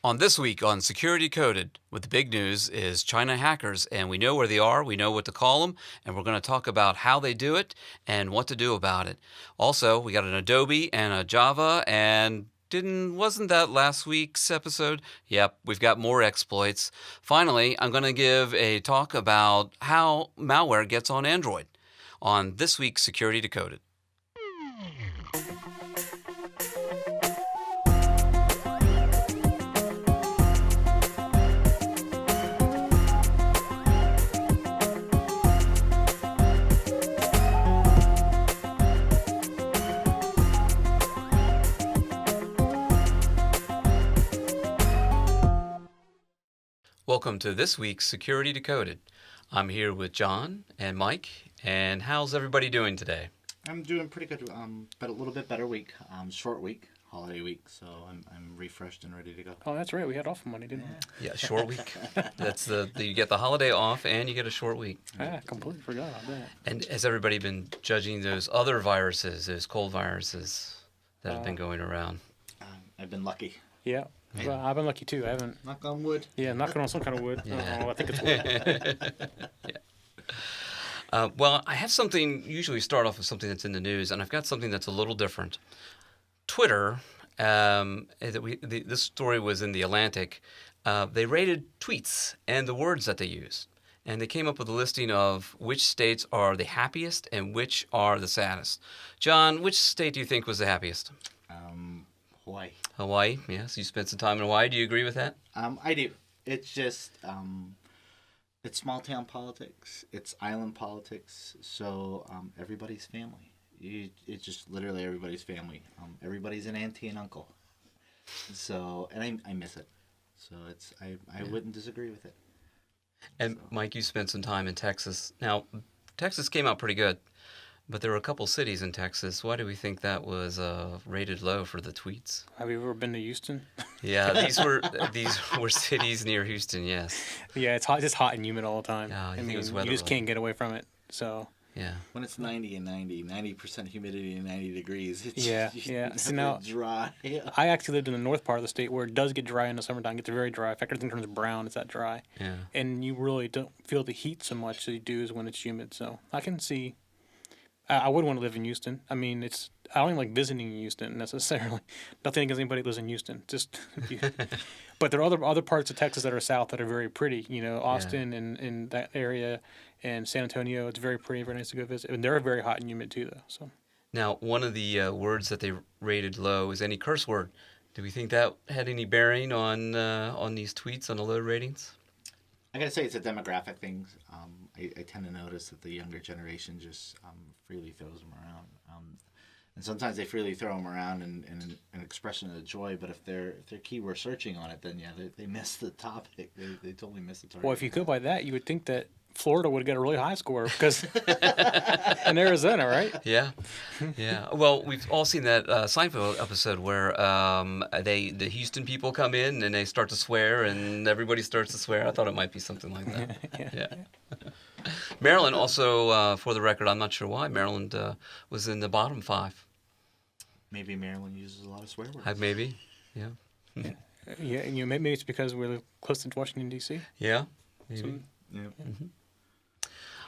On this week on Security Decoded, what the big news is China hackers, and we know where they are, we know what to call them, and we're going to talk about how they do it and what to do about it. Also, we got an Adobe and a Java, and wasn't that last week's episode? Yep, we've got more exploits. Finally, I'm going to give a talk about how malware gets on Android on this week's Security Decoded. Welcome to this week's Security Decoded. I'm here with John and Mike, and how's everybody doing today? I'm doing pretty good, but a little bit better week. Short week, holiday week, so I'm refreshed and ready to go. Oh, that's right. We had off Monday, didn't we? Yeah, short week. That's you get the holiday off and you get a short week. I completely forgot about that. And has everybody been judging those other viruses, those cold viruses that have been going around? I've been lucky. Yeah. Well, I've been lucky too. I haven't. Knock on wood. Yeah, knocking on some kind of wood. Yeah. I think it's wood. Yeah. Well, I have something. Usually, start off with something that's in the news, and I've got something that's a little different. Twitter. This story was in the Atlantic. They rated tweets and the words that they use, and they came up with a listing of which states are the happiest and which are the saddest. John, which state do you think was the happiest? Hawaii. Hawaii, yes. You spent some time in Hawaii. Do you agree with that? I do. It's just, it's small town politics. It's island politics. So everybody's family. It's just literally everybody's family. Everybody's an auntie and uncle. So, and I miss it. So I wouldn't disagree with it. And so. Mike, you spent some time in Texas. Now, Texas came out pretty good. But there were a couple cities in Texas. Why do we think that was rated low for the tweets? Have you ever been to Houston? Yeah, these were cities near Houston. Yes. Yeah, it's hot. It's just hot and humid all the time. Yeah, I mean, you just can't get away from it. So. Yeah. When it's 90% humidity and 90 degrees, it's yeah. So now, dry. I actually lived in the north part of the state where it does get dry in the summertime. It gets very dry. In fact, everything turns brown. It's that dry. Yeah. And you really don't feel the heat so much as you do as when it's humid. So I can see. I would want to live in Houston. I mean, I don't even like visiting Houston necessarily. Nothing against anybody that lives in Houston. But there are other parts of Texas that are south that are very pretty. You know, Austin and that area, and San Antonio. It's very pretty, very nice to go visit. And they're very hot and humid too, though. So. Now, one of the words that they rated low is any curse word. Do we think that had any bearing on these tweets on the low ratings? I gotta say, it's a demographic thing. I tend to notice that the younger generation just freely throws them around, and sometimes they freely throw them around in an expression of joy. But if they're keyword searching on it, then yeah, they miss the topic. They totally miss the target. Well, if you go by that, you would think that Florida would get a really high score because in Arizona, right? Yeah, yeah. Well, we've all seen that Seinfeld episode where the Houston people come in and they start to swear and everybody starts to swear. I thought it might be something like that. Yeah. Maryland also, for the record, I'm not sure why Maryland was in the bottom 5. Maybe Maryland uses a lot of swear words. Maybe, yeah. Yeah, maybe it's because we're close to Washington D.C. Yeah, maybe. Yeah. Mm-hmm.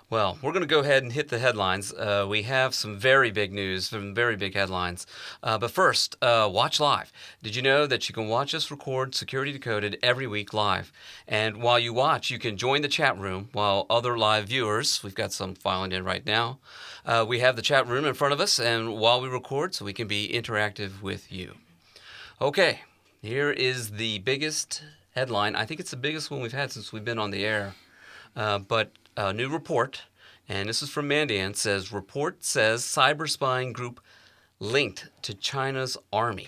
Well, we're going to go ahead and hit the headlines. We have some very big news, some very big headlines. But first, watch live. Did you know that you can watch us record Security Decoded every week live? And while you watch, you can join the chat room while other live viewers, we've got some filing in right now, we have the chat room in front of us and while we record so we can be interactive with you. Okay, here is the biggest headline. I think it's the biggest one we've had since we've been on the air. But a new report, and this is from Mandiant, says, report says cyberspying group linked to China's army.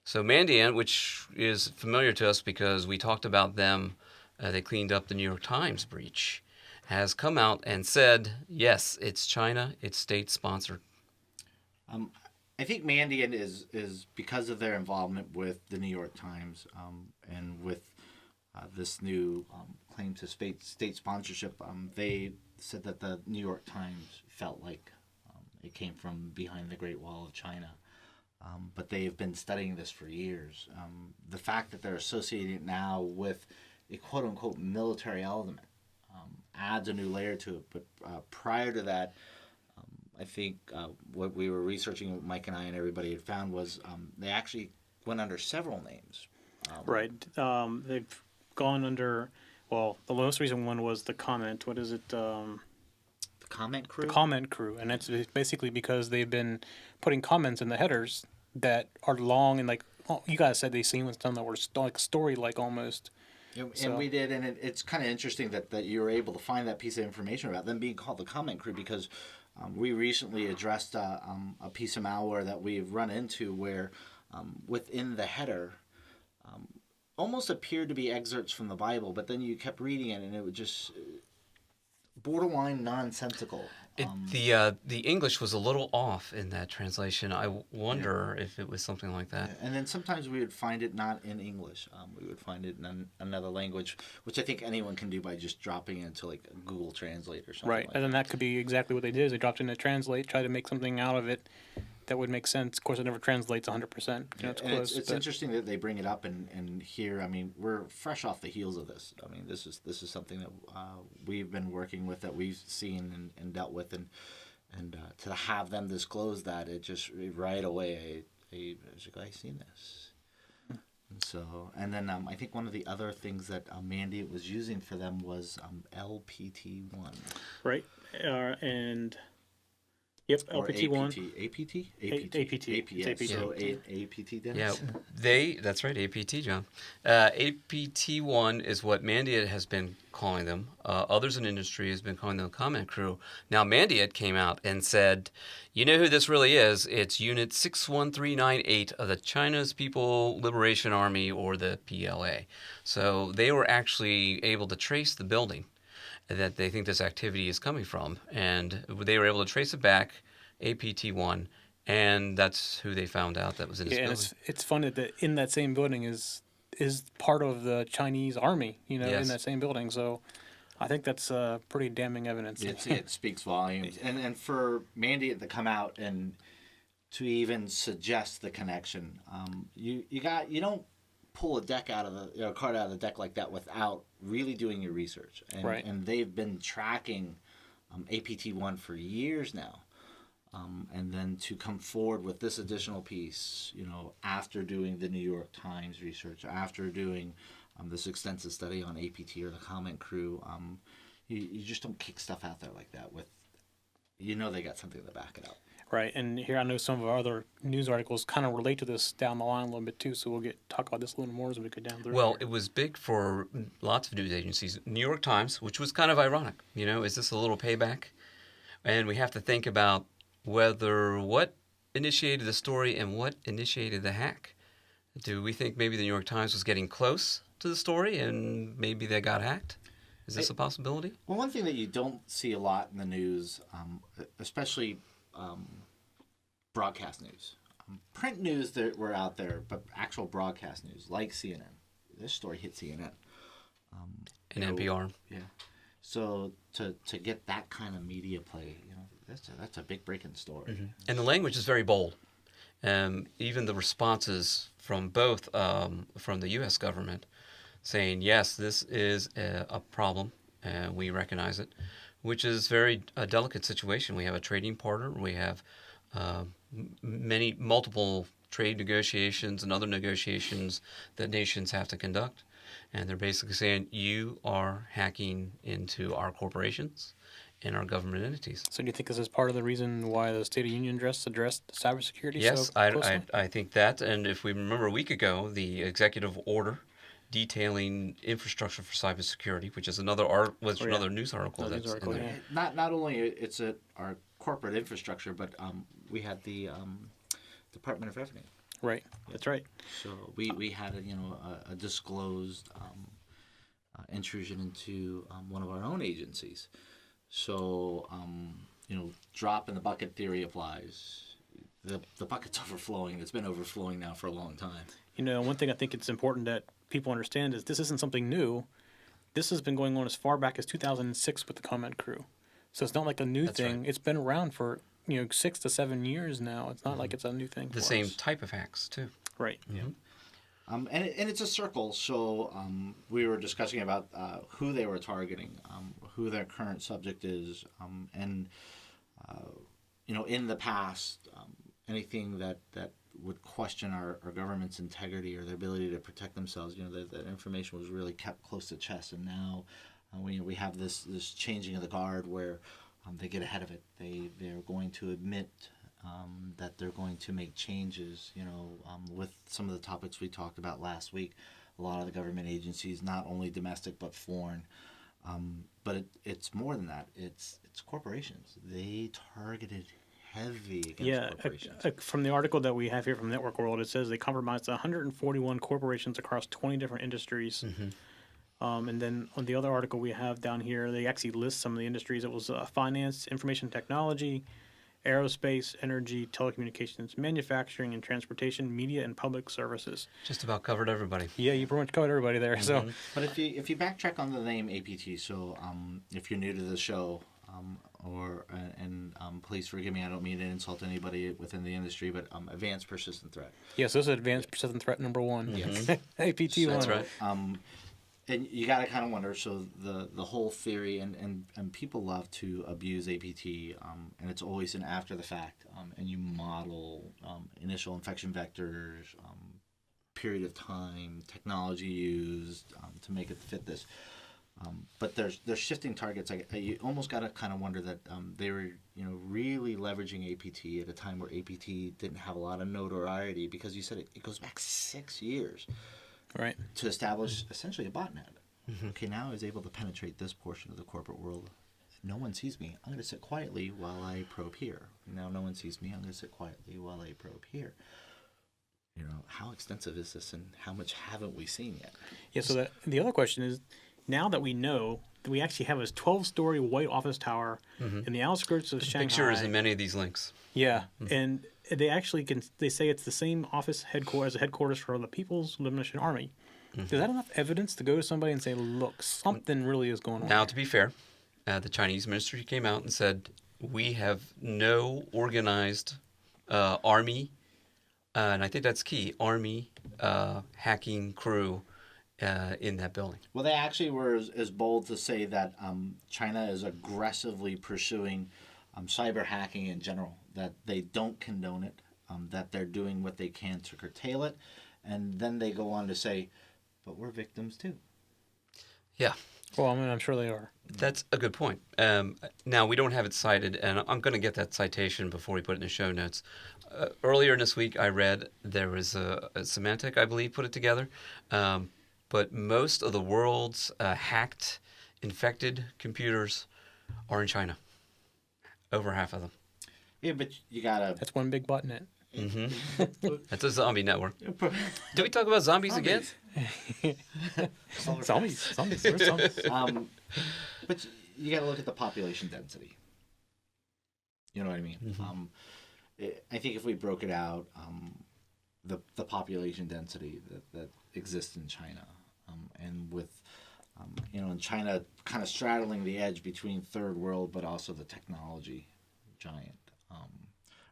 So Mandiant, which is familiar to us because we talked about them, they cleaned up the New York Times breach, has come out and said, yes, it's China, it's state-sponsored. I think Mandiant is because of their involvement with the New York Times and with this new claim to state sponsorship, they said that the New York Times felt like it came from behind the Great Wall of China. but they've been studying this for years. The fact that they're associating it now with a quote-unquote military element adds a new layer to it. But prior to that, I think what we were researching, Mike and I and everybody had found was they actually went under several names. Right. They've gone under, well, the most recent one was the comment. What is it? The comment crew? The comment crew. And it's basically because they've been putting comments in the headers that are long and like, well, you guys said they seen some that were like story-like almost. And we did, and it's kind of interesting that you were able to find that piece of information about them being called the comment crew, because we recently addressed a piece of malware that we've run into where within the header almost appeared to be excerpts from the Bible, but then you kept reading it and it would just borderline nonsensical. The English was a little off in that translation. I wonder if it was something like that. And then sometimes we would find it not in English. We would find it in another language, which I think anyone can do by just dropping it into like Google Translate or something. Right, like and then that could be exactly what they did. Is they dropped it into Translate, tried to make something out of it that would make sense. Of course, it never translates 100%. It's close. It's interesting that they bring it up, and here, I mean, we're fresh off the heels of this. I mean, this is something that we've been working with, that we've seen and dealt with, and to have them disclose that, it just right away, I was like, I've seen this. And so, and then I think one of the other things that Mandy was using for them was LPT1. Right, and... Yep, LPT1. APT. So APT, Dennis? Yeah, that's right, APT, John. APT1 is what Mandiant has been calling them. Others in industry has been calling them comment crew. Now, Mandiant came out and said, you know who this really is? It's Unit 61398 of the China's People Liberation Army, or the PLA. So they were actually able to trace the building that they think this activity is coming from, and they were able to trace it back, APT1, and that's who they found out that was in this building. And it's funny that in that same building is part of the Chinese army, in that same building. So I think that's pretty damning evidence. It speaks volumes, and for Mandy to come out and to even suggest the connection, you don't pull a deck out of the card out of the deck like that without really doing your research. And, right. And they've been tracking APT1 for years now. And then to come forward with this additional piece, after doing the New York Times research, after doing this extensive study on APT, or the comment crew, you just don't kick stuff out there like that with, they got something to back it up. Right, and here I know some of our other news articles kind of relate to this down the line a little bit too, so we'll talk about this a little more as we go down through. Well, it was big for lots of news agencies. New York Times, which was kind of ironic. Is this a little payback? And we have to think about what initiated the story and what initiated the hack. Do we think maybe the New York Times was getting close to the story and maybe they got hacked? Is this a possibility? Well, one thing that you don't see a lot in the news, especially broadcast news. Print news that were out there, but actual broadcast news, like CNN. This story hit CNN. And NPR. Yeah. So to get that kind of media play, that's a big breaking story. Mm-hmm. And the language is very bold. Even the responses from both from the U.S. government saying, yes, this is a problem, and we recognize it, which is a delicate situation. We have a trading partner. We have multiple trade negotiations and other negotiations that nations have to conduct. And they're basically saying, you are hacking into our corporations and our government entities. So do you think this is part of the reason why the State of Union addressed cybersecurity yes, so closely? I think that. And if we remember a week ago, the executive order detailing infrastructure for cybersecurity, which is another news article. Not only it's our corporate infrastructure, but we had the Department of Revenue. Right, that's right. So we had a disclosed intrusion into one of our own agencies. So drop in the bucket theory applies. The bucket's overflowing. It's been overflowing now for a long time. One thing I think it's important that people understand is this isn't something new. This has been going on as far back as 2006 with the comment crew. So it's not like a new thing. Right. It's been around for 6 to 7 years now. It's not like it's a new thing. The same type of hacks too. Right. Yeah. And it's a circle. So we were discussing about who they were targeting, who their current subject is, and in the past, anything that would question our government's integrity or their ability to protect themselves, that information was really kept close to chest. And now we have this changing of the guard where they get ahead of it. They're going to admit that they're going to make changes. With some of the topics we talked about last week, a lot of the government agencies, not only domestic but foreign, but it's more than that. It's corporations. They targeted heavy against corporations. From the article that we have here from Network World, it says they compromised 141 corporations across 20 different industries. And then on the other article we have down here, they actually list some of the industries. It was finance, information technology, aerospace, energy, telecommunications, manufacturing and transportation, media, and public services. Just about covered everybody. Yeah, you pretty much covered everybody there. So, but if you backtrack on the name APT, so if you're new to the show, please forgive me, I don't mean to insult anybody within the industry, but advanced persistent threat. Yes, this is advanced persistent threat number 1. Yes. APT 1. That's right. And you got to kind of wonder, so the whole theory, and people love to abuse APT, and it's always an after the fact, and you model initial infection vectors, period of time, technology used to make it fit this. But there's shifting targets. You almost got to kind of wonder that they were really leveraging APT at a time where APT didn't have a lot of notoriety, because you said it goes back 6 years. Right. To establish essentially a botnet. Okay, now I was able to penetrate this portion of the corporate world. No one sees me. I'm going to sit quietly while I probe here. Now no one sees me. I'm going to sit quietly while I probe here. How extensive is this, and how much haven't we seen yet? Yeah, so the other question is, now that we know that we actually have this 12-story white office tower in the outskirts of Shanghai. Pictures in many of these links. Yeah, and they actually they say it's the same office headquarters for the People's Liberation Army. Is that enough evidence to go to somebody and say, look, something really is going on? Now, to be fair, the Chinese ministry came out and said, we have no organized army, and I think that's key, army hacking crew in that building. Well, they actually were as bold to say that China is aggressively pursuing cyber hacking in general, that they don't condone it, that they're doing what they can to curtail it, and then they go on to say, but we're victims too. Yeah. Well, I'm sure they are. That's a good point. Now, we don't have it cited, and I'm going to get that citation before we put it in the show notes. Earlier in this week, I read there was a Symantec, I believe, put it together, but most of the world's hacked, infected computers are in China. Over half of them. Yeah, but you gotta... That's one big botnet. That's a zombie network. Did we talk about zombies again? Zombies. But you gotta look at the population density. You know what I mean? I think if we broke it out, the population density that exists in China, and with in China kind of straddling the edge between third world but also the technology giant.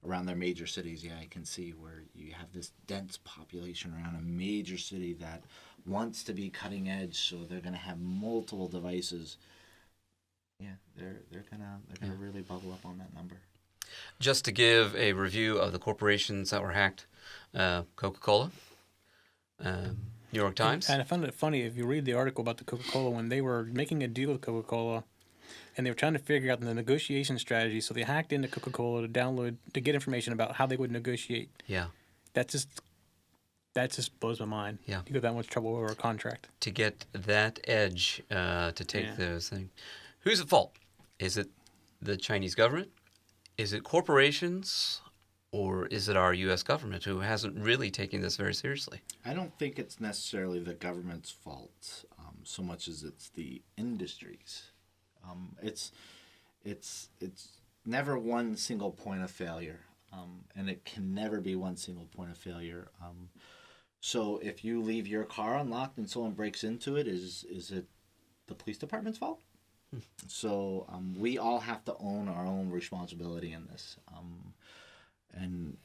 Around their major cities, I can see where you have this dense population around a major city that wants to be cutting edge, so they're going to have multiple devices. Yeah, they're gonna really bubble up on that number. Just to give a review of the corporations that were hacked, Coca-Cola, New York Times. And I found it funny, if you read the article about the Coca-Cola, when they were making a deal with Coca-Cola, and they were trying to figure out the negotiation strategy, so they hacked into Coca-Cola to get information about how they would negotiate. Yeah. That just blows my mind. Yeah. You go that much trouble over a contract. To get that edge to take those things. Who's at fault? Is it the Chinese government? Is it corporations? Or is it our U.S. government who hasn't really taken this very seriously? I don't think it's necessarily the government's fault so much as it's the industries. It's never one single point of failure, and it can never be one single point of failure. So if you leave your car unlocked and someone breaks into it, is it the police department's fault? So we all have to own our own responsibility in this. And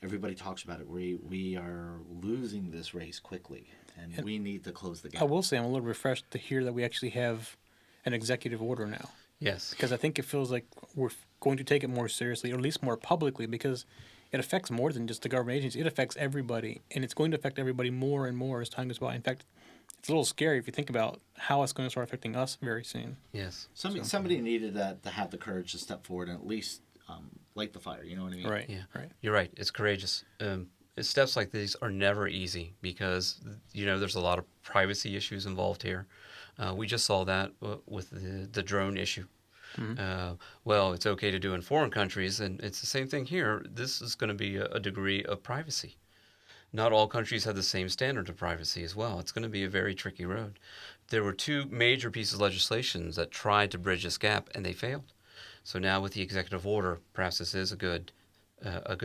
everybody talks about it. We are losing this race quickly, and we need to close the gap. I will say I'm a little refreshed to hear that we actually have an executive order now. Yes. Because I think it feels like we're going to take it more seriously, or at least more publicly, because it affects more than just the government agency. It affects everybody, and it's going to affect everybody more and more as time goes by. In fact, it's a little scary if you think about how it's going to start affecting us very soon. Yes. Somebody needed to have the courage to step forward and at least light the fire. You know what I mean? Right. Yeah. Right. You're right. It's courageous. Steps like these are never easy because, there's a lot of privacy issues involved here. We just saw that with the drone issue. Mm-hmm. Well, it's okay to do in foreign countries, and it's the same thing here. This is going to be a degree of privacy. Not all countries have the same standard of privacy as well. It's going to be a very tricky road. There were two major pieces of legislation that tried to bridge this gap, and they failed. So now with the executive order, perhaps this is a good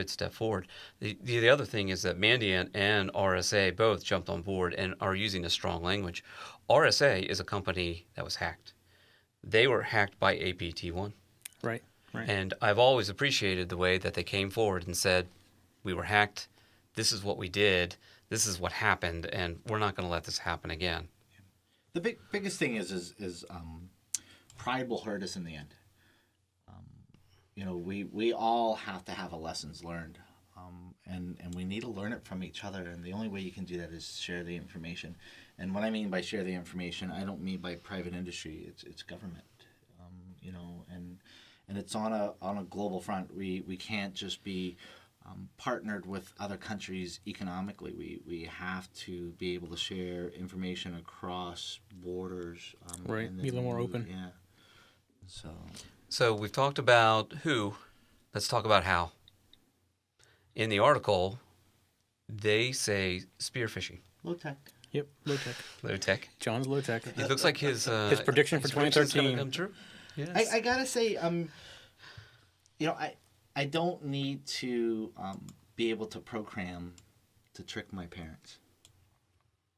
step forward. The other thing is that Mandiant and RSA both jumped on board and are using a strong language. RSA is a company that was hacked. They were hacked by APT1. Right. Right. And I've always appreciated the way that they came forward and said, we were hacked, this is what we did, this is what happened, and we're not going to let this happen again. The biggest thing is pride will hurt us in the end. We all have to have a lessons learned, and we need to learn it from each other. And the only way you can do that is share the information. And what I mean by share the information, I don't mean by private industry. It's government, and it's on a global front. We can't just be partnered with other countries economically. We have to be able to share information across borders. Right. Be a little more open. Yeah. So we've talked about who. Let's talk about how. In the article, they say spear phishing. Low tech. Yep. Low tech. Low tech. John's low tech. It looks like his prediction for 2013 come true. Yes. I gotta say, I don't need to be able to program to trick my parents.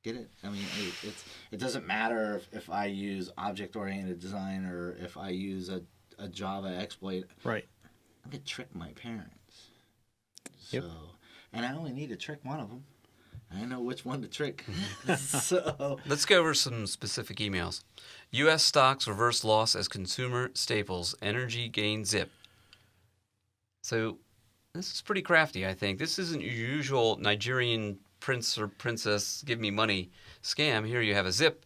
Get it? I mean, it doesn't matter if I use object-oriented design or if I use a Java exploit. Right. I could trick my parents. Yep. So, and I only need to trick one of them. I know which one to trick. So let's go over some specific emails. U.S. stocks reverse loss as consumer staples energy gain zip. So this is pretty crafty, I think. This isn't your usual Nigerian prince or princess give me money scam. Here you have a zip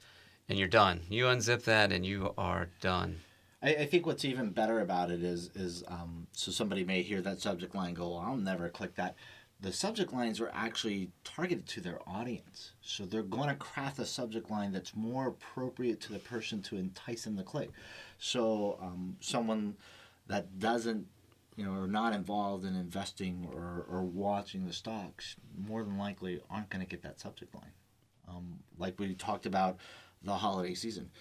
and you're done. You unzip that and you are done. I think what's even better about it is so somebody may hear that subject line go, I'll never click that. The subject lines are actually targeted to their audience. So they're going to craft a subject line that's more appropriate to the person to entice them to click. So someone that doesn't, are not involved in investing or watching the stocks, more than likely aren't going to get that subject line. Like we talked about the holiday season.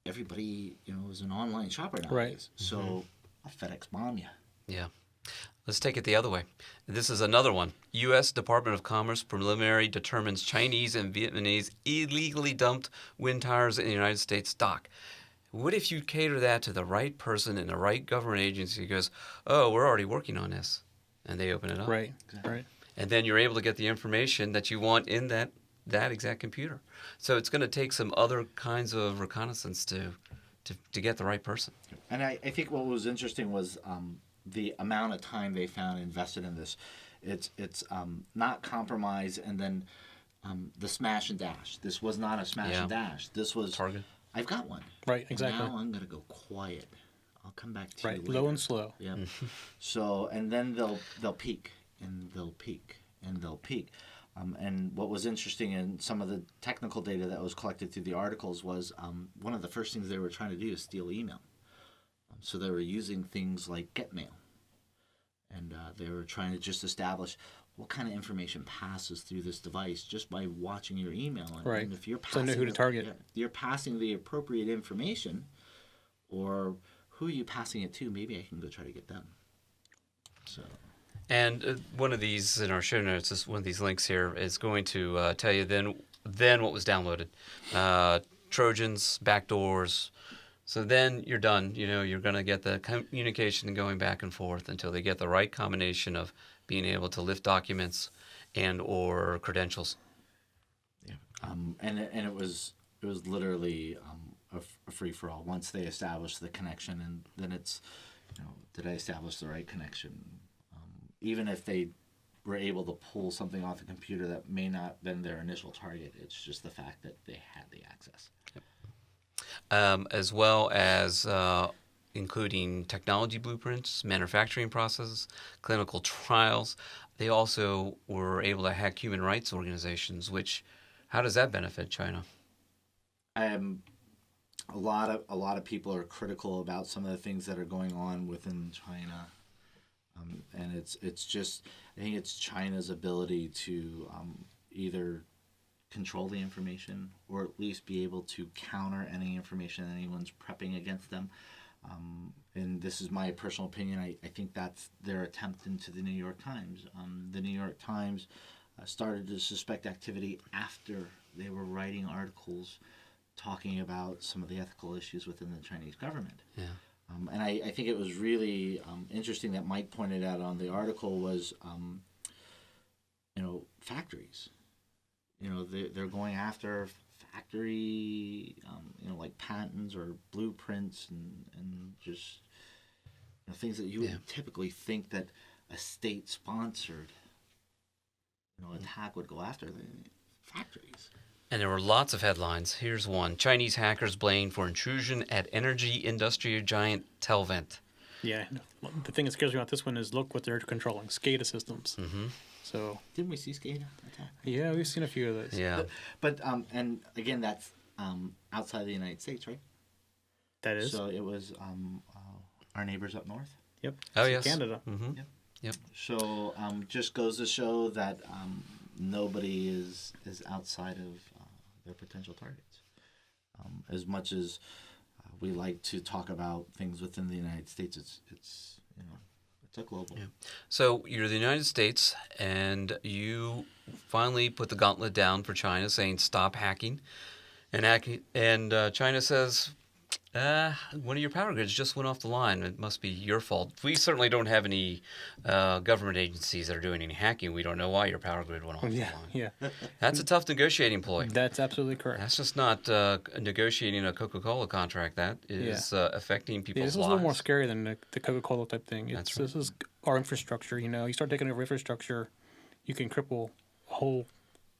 Everybody, is an online shopper nowadays. Right. So a FedEx bomb you. Yeah. Let's take it the other way. This is another one. U.S. Department of Commerce preliminary determines Chinese and Vietnamese illegally dumped wind tires in the United States stock. What if you cater that to the right person in the right government agency who goes, oh, we're already working on this, and they open it up. Right, right. And then you're able to get the information that you want in that exact computer. So it's going to take some other kinds of reconnaissance to get the right person. And I think what was interesting was the amount of time they found invested in this. It's not compromise, and then the smash and dash. This was not a smash and dash. This was target. I've got one. Right, exactly. Now I'm gonna go quiet. I'll come back to you later. Low and slow. Yeah. So and then they'll peak and they'll peak and they'll peak. And what was interesting in some of the technical data that was collected through the articles was one of the first things they were trying to do is steal email. So they were using things like GetMail. And they were trying to just establish what kind of information passes through this device just by watching your email. Right. And if you're So know who to target. you're passing the appropriate information, or who are you passing it to? Maybe I can go try to get them. So. And one of these in our show notes, is one of these links here, is going to tell you then what was downloaded. Trojans, backdoors, So then you're done. You're going to get the communication going back and forth until they get the right combination of being able to lift documents and or credentials. Yeah. And it was literally a free for all. Once they established the connection, and then it's, did I establish the right connection? Even if they were able to pull something off the computer that may not have been their initial target, it's just the fact that they had the access. As well as including technology blueprints, manufacturing processes, clinical trials. They also were able to hack human rights organizations, which, how does that benefit China? A lot of people are critical about some of the things that are going on within China, and it's just, I think it's China's ability to either control the information or at least be able to counter any information that anyone's prepping against them. And this is my personal opinion. I think that's their attempt into the New York Times. The New York Times started to suspect activity after they were writing articles talking about some of the ethical issues within the Chinese government. Yeah. And I think it was really interesting that Mike pointed out on the article was, factories. They're going after factory, like patents or blueprints and just things that you would typically think that a state-sponsored attack would go after, the factories. And there were lots of headlines. Here's one. Chinese hackers blamed for intrusion at energy industry giant Telvent. Yeah. The thing that scares me about this one is look what they're controlling. SCADA systems. Mm-hmm. So Didn't we see SCADA attack? yeah, we've seen a few of those. Yeah. But and again, that's outside the United States, right? That is. So it was our neighbors up north. Yep. Oh, So yes. Canada. Mm-hmm. Yep. So just goes to show that nobody is out of their potential targets. As much as we like to talk about things within the United States, it's a global. Yeah. So you're the United States, and you finally put the gauntlet down for China, saying stop hacking, and China says, one of your power grids just went off the line. It must be your fault. We certainly don't have any government agencies that are doing any hacking. We don't know why your power grid went off the line. Yeah. That's a tough negotiating ploy. That's absolutely correct. That's just not negotiating a Coca-Cola contract. That is affecting people's This is lives. a little more scary than the Coca-Cola type thing. That's right. This is our infrastructure. You start taking over infrastructure, you can cripple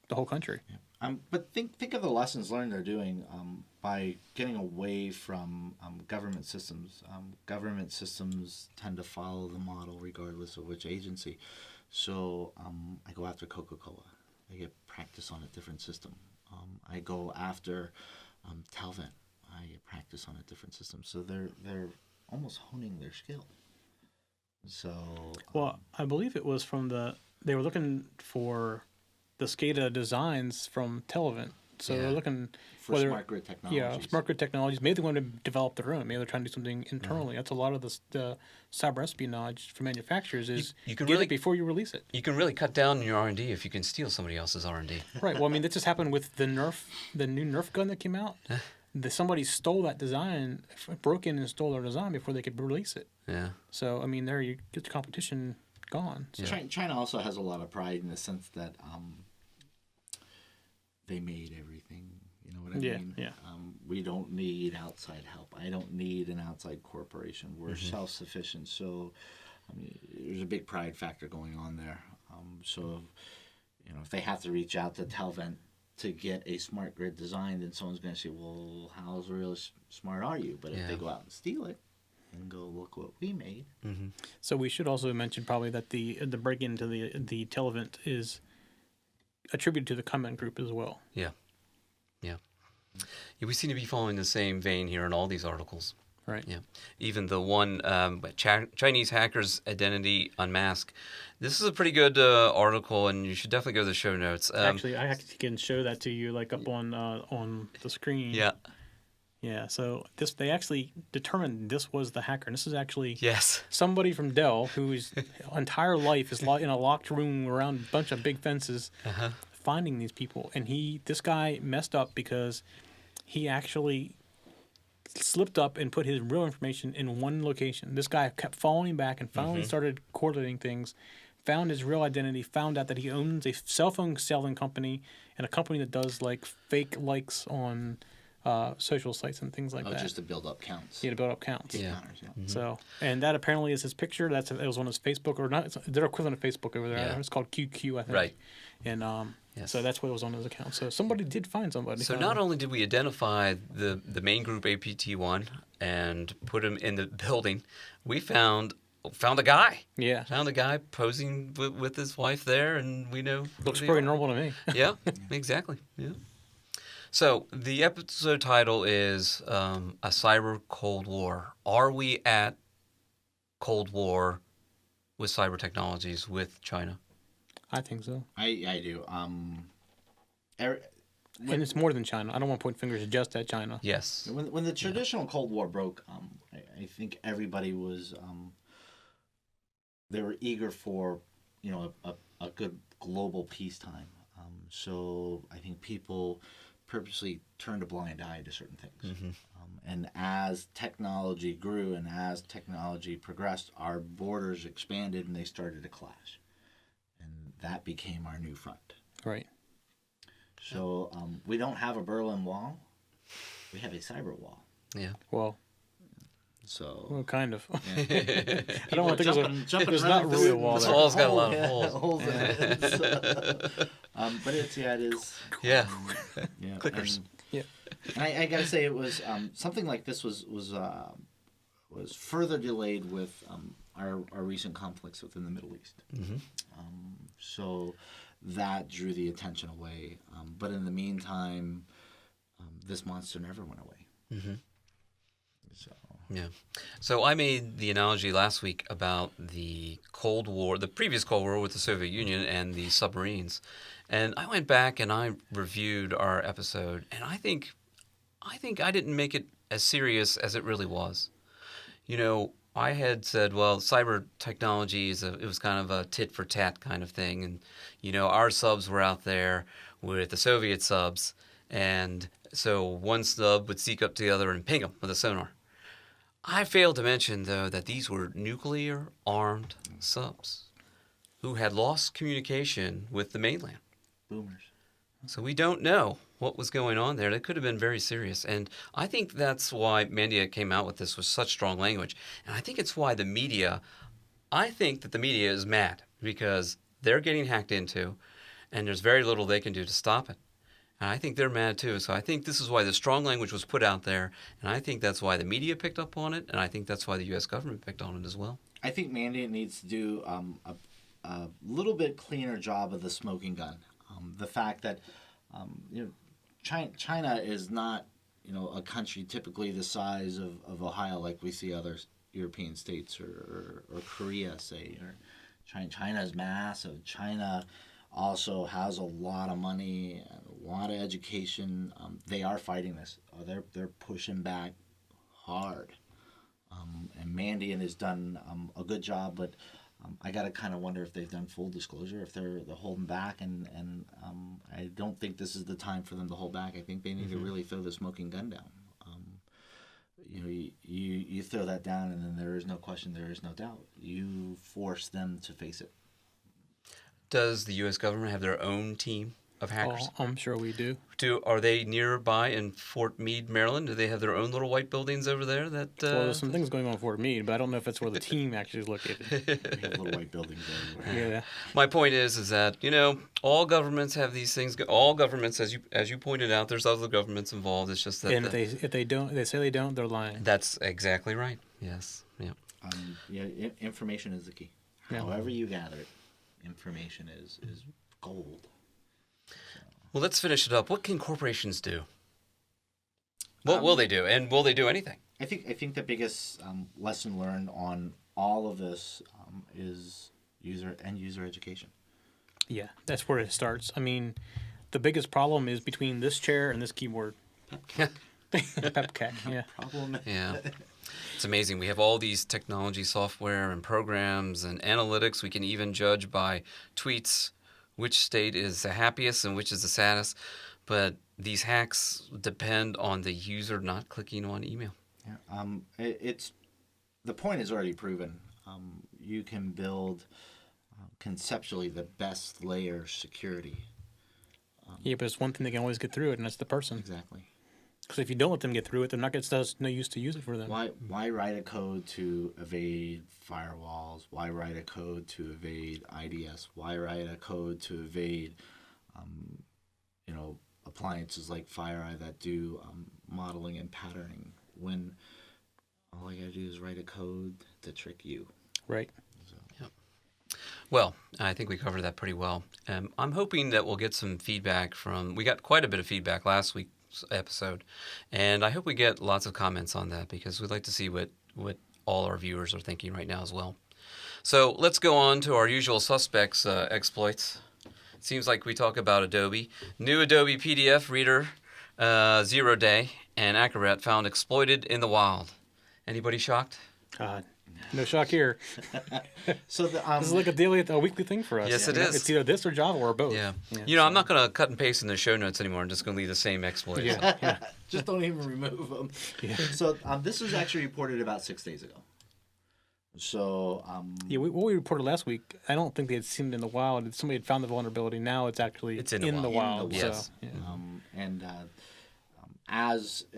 the whole country. But think of the lessons learned they're doing by getting away from government systems. Government systems tend to follow the model regardless of which agency. So I go after Coca-Cola. I get practice on a different system. I go after Telvent. I get practice on a different system. So they're almost honing their skill. So Well, I believe it was they were looking for the SCADA designs from Telvent. So they're looking for smart grid technologies. Yeah, smart grid technologies. Maybe they want to develop their own. Maybe they're trying to do something internally. That's a lot of the cyber espionage for manufacturers is You can get really- it before you release it. You can really cut down on your R&D if you can steal somebody else's R&D. Right. Well, I mean, that just happened with the new Nerf gun that came out. Somebody stole that design, broke in and stole their design before they could release it. Yeah. So, I mean, there you get the competition gone. So. China also has a lot of pride in the sense that they made everything. You know what I mean? Yeah. We don't need outside help. I don't need an outside corporation. We're self-sufficient. So, I mean, there's a big pride factor going on there. So, if they have to reach out to Telvent to get a smart grid design, then someone's going to say, well, how really smart are you? But if they go out and steal it and go, look what we made. Mm-hmm. So we should also mention probably that the break into the Telvent is attributed to the comment group as well. Yeah. We seem to be following the same vein here in all these articles. Right. Yeah. Even the one Chinese hackers identity unmasked. This is a pretty good article, and you should definitely go to the show notes. Actually, I can show that to you, like up on the screen. Yeah. Yeah. So they actually determined this was the hacker, and this is actually Yes. somebody from Dell whose entire life is in a locked room around a bunch of big fences, finding these people. And this guy messed up because he actually slipped up and put his real information in one location. This guy kept following back and finally started correlating things, found his real identity, found out that he owns a cell phone selling company and a company that does like fake likes on social sites and things like that. Just to build up counts. Yeah, to build up counts. Yeah. So, and that apparently is his picture. It was on his Facebook, or not. It's their equivalent of Facebook over there. Yeah. It's called QQ, I think. Right. And Yes. so that's what was on his account. So somebody did find somebody. So not only did we identify the main group APT1 and put him in the building, we found a guy. Yeah. Found a guy posing with his wife there, and we know. Looks pretty normal to me. Yeah, exactly. Yeah. So the episode title is A Cyber Cold War. Are we at Cold War with cyber technologies with China? I think so. I do. And it's more than China. I don't want to point fingers just at China. Yes. When the traditional Cold War broke, I think everybody was they were eager for a good global peacetime. So I think people purposely turned a blind eye to certain things. And as technology grew and as technology progressed, our borders expanded and they started to clash. And that became our new front. Right. So we don't have a Berlin Wall. We have a cyber wall. Yeah. Well, So kind of. yeah. I don't want to think there's not really a wall This there. wall's got a lot of holes. in it. So, but it is. Yeah. Yeah. Clickers. And I gotta say, it was something like this was further delayed with our recent conflicts within the Middle East. So that drew the attention away. But in the meantime, this monster never went away. So. Yeah. So I made the analogy last week about the Cold War, the previous Cold War with the Soviet Union and the submarines. And I went back and I reviewed our episode, and I think I didn't make it as serious as it really was. You know, I had said, well, cyber technology it was kind of a tit for tat kind of thing, and our subs were out there with the Soviet subs, and so one sub would seek up to the other and ping them with a sonar. I failed to mention, though, that these were nuclear-armed subs who had lost communication with the mainland. Boomers. So we don't know what was going on there. That could have been very serious. And I think that's why Mandia came out with this with such strong language. And I think it's why the media is mad because they're getting hacked into, and there's very little they can do to stop it. And I think they're mad too. So I think this is why the strong language was put out there. And I think that's why the media picked up on it. And I think that's why the U.S. government picked on it as well. I think Mandiant needs to do a little bit cleaner job of the smoking gun. The fact that China is not a country typically the size of Ohio like we see other European states or Korea, say. Or China is massive. China also has a lot of money, a lot of education. They are fighting this. They're pushing back hard. And Mandiant has done a good job, but I got to kind of wonder if they've done full disclosure, if they're holding back, and I don't think this is the time for them to hold back. I think they need to really throw the smoking gun down. You throw that down, and then there is no question, there is no doubt. You force them to face it. Does the U.S. government have their own team of hackers? Oh, I'm sure we do. Are they nearby in Fort Meade, Maryland? Do they have their own little white buildings over there? Well, there's some things going on in Fort Meade, but I don't know if that's where the team actually is located. We have little white buildings everywhere. Yeah. My point is that all governments have these things. All governments, as you pointed out, there's other governments involved. It's just that. And if they don't, they say they don't, they're lying. That's exactly right. Yes. Yeah. Information is the key. Yeah. However you gather it, information is gold. Well, let's finish it up. What can corporations do? What will they do? And will they do anything? I think the biggest lesson learned on all of this is user education. Yeah, that's where it starts. I mean, the biggest problem is between this chair and this keyboard. Pepcat, yeah. Problem. Yeah. It's amazing. We have all these technology software and programs and analytics. We can even judge by tweets which state is the happiest and which is the saddest. But these hacks depend on the user not clicking on email. Yeah. It's the point is already proven. You can build conceptually the best layer security. Yeah, but it's one thing they can always get through it, and that's the person. Exactly. Because if you don't let them get through it, they're not going to no use to use it for them. Why write a code to evade firewalls? Why write a code to evade IDS? Why write a code to evade, appliances like FireEye that do modeling and patterning? When all I gotta do is write a code to trick you. Right. Well, I think we covered that pretty well. I'm hoping that we'll get some feedback we got quite a bit of feedback last week's episode, and I hope we get lots of comments on that because we'd like to see what all our viewers are thinking right now as well. So let's go on to our usual suspects exploits. It seems like we talk about Adobe. New Adobe PDF Reader 0 day and Acrobat found exploited in the wild. Anybody shocked? No shock here. So this is like a weekly thing for us. Yes, it is. It's either this or Java or both. Yeah. I'm not going to cut and paste in the show notes anymore. I'm just going to leave the same exploits. Yeah. Just don't even remove them. Yeah. So this was actually reported about 6 days ago. So what we reported last week, I don't think they had seen it in the wild. Somebody had found the vulnerability. Now it's actually in the wild. Yes. So,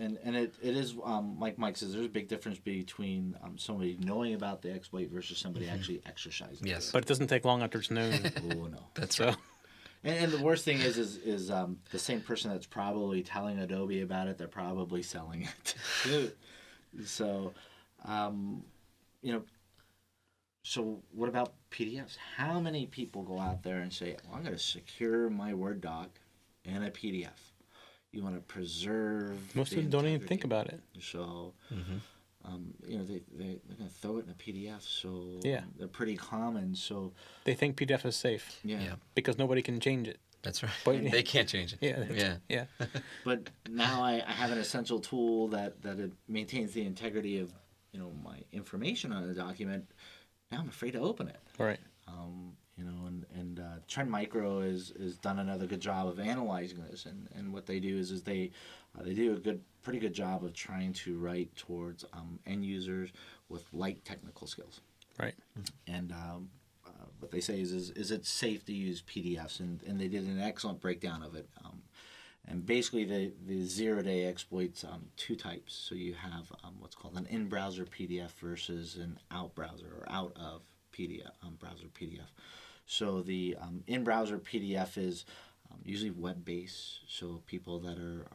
it is like Mike says, there's a big difference between somebody knowing about the exploit versus somebody actually exercising. Yes. it. but it doesn't take long after it's known. Oh no. That's So right. And the worst thing is the same person that's probably telling Adobe about it, they're probably selling it too. So, so what about PDFs? How many people go out there and say, well, I'm going to secure my Word doc in a PDF? You want to preserve most the of them don't even integrity. think about it. So, they're going to throw it in a PDF. So Yeah. they're pretty common. So They think PDF is safe yeah. because nobody can change it. That's right. But- They can't change it. Yeah. But now I have an essential tool that it maintains the integrity of my information on a document. Now I'm afraid to open it. Right. And Trend Micro has done another good job of analyzing this, and what they do is they do a pretty good job of trying to write towards end users with light technical skills. Right. And what they say is it safe to use PDFs, and they did an excellent breakdown of it. And basically, the 0 day exploits two types. So you have what's called an in-browser PDF versus an out-browser or out-of PDF browser PDF. So the in-browser PDF is usually web-based. So people that are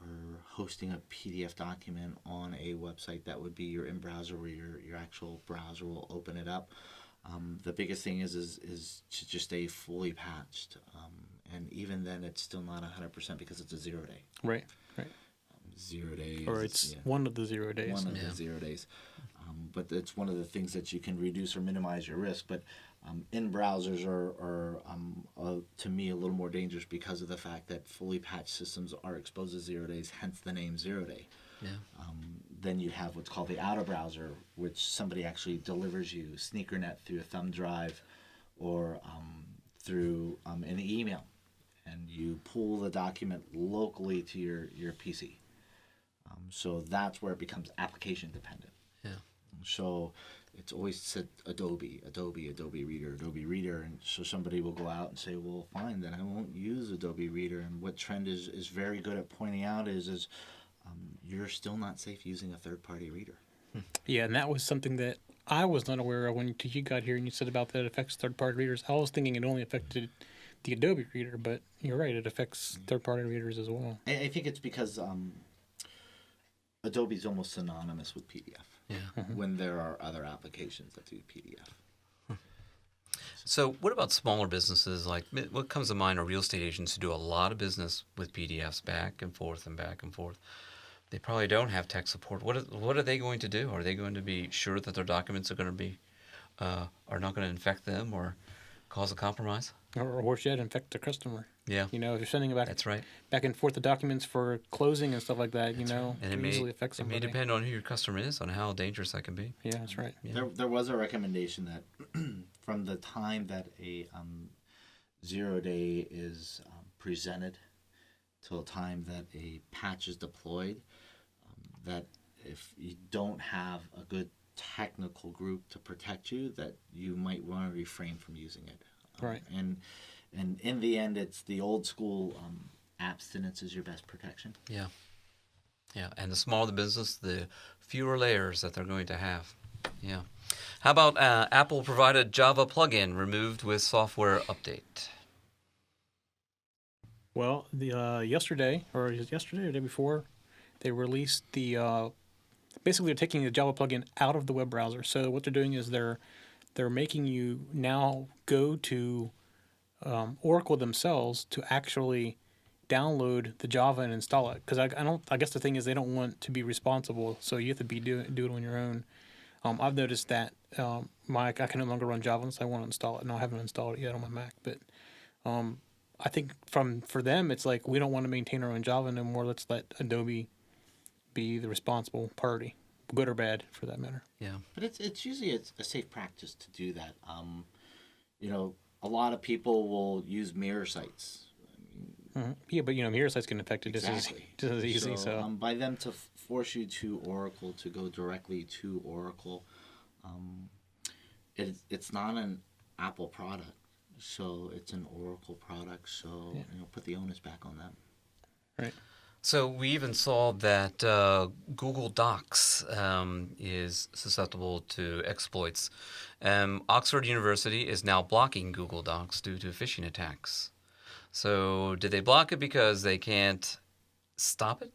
hosting a PDF document on a website, that would be your in-browser, where your actual browser will open it up. The biggest thing is to just stay fully patched. And even then, it's still not 100% because it's a 0 day. Right. 0 days. Or it's one of the 0 days. One of the 0 days. But it's one of the things that you can reduce or minimize your risk. But in browsers are to me, a little more dangerous because of the fact that fully patched systems are exposed to 0 days, hence the name 0 day. Yeah. Then you have what's called the outer browser, which somebody actually delivers you sneakernet through a thumb drive or through an email. And you pull the document locally to your PC. So that's where it becomes application dependent. Yeah. So it's always said Adobe Reader. And so somebody will go out and say, well, fine, then I won't use Adobe Reader. And what Trend is very good at pointing out is you're still not safe using a third-party reader. Yeah, and that was something that I was not aware of when you got here and you said about that it affects third-party readers. I was thinking it only affected the Adobe Reader, but you're right, it affects third-party readers as well. I think it's because Adobe's almost synonymous with PDF when there are other applications that do PDF. So what about smaller businesses? Like, what comes to mind are real estate agents who do a lot of business with PDFs back and forth and back and forth. They probably don't have tech support. What are they going to do? Are they going to be sure that their documents are going to be are not going to infect them or cause a compromise? Or worse yet, infect the customer. Yeah. If you're sending That's right. back and forth the documents for closing and stuff like that, And it can easily affect it somebody. may depend on who your customer is, on how dangerous that can be. Yeah, that's right. Yeah. There was a recommendation that from the time that a 0 day is presented till the time that a patch is deployed, that if you don't have a good technical group to protect you, that you might want to refrain from using it. Right. And in the end, it's the old school abstinence is your best protection. Yeah. Yeah. And the smaller the business, the fewer layers that they're going to have. Yeah. How about Apple provided Java plugin removed with software update? Well, yesterday or the day before, they released the basically they're taking the Java plugin out of the web browser. So what they're doing is they're making you now go to Oracle themselves to actually download the Java and install it. Because I guess the thing is they don't want to be responsible, so you have to do it on your own. I've noticed that I can no longer run Java unless I want to install it. No, I haven't installed it yet on my Mac, but I think for them it's like we don't want to maintain our own Java no more. Let's let Adobe be the responsible party, good or bad for that matter. Yeah. But it's usually a safe practice to do that. A lot of people will use mirror sites. Mm-hmm. Yeah, but mirror sites can affect it Exactly. just as easy. So by them to force you to Oracle, to go directly to Oracle, it's not an Apple product, so it's an Oracle product. So put the onus back on them. Right. So we even saw that Google Docs is susceptible to exploits. Oxford University is now blocking Google Docs due to phishing attacks. So did they block it because they can't stop it?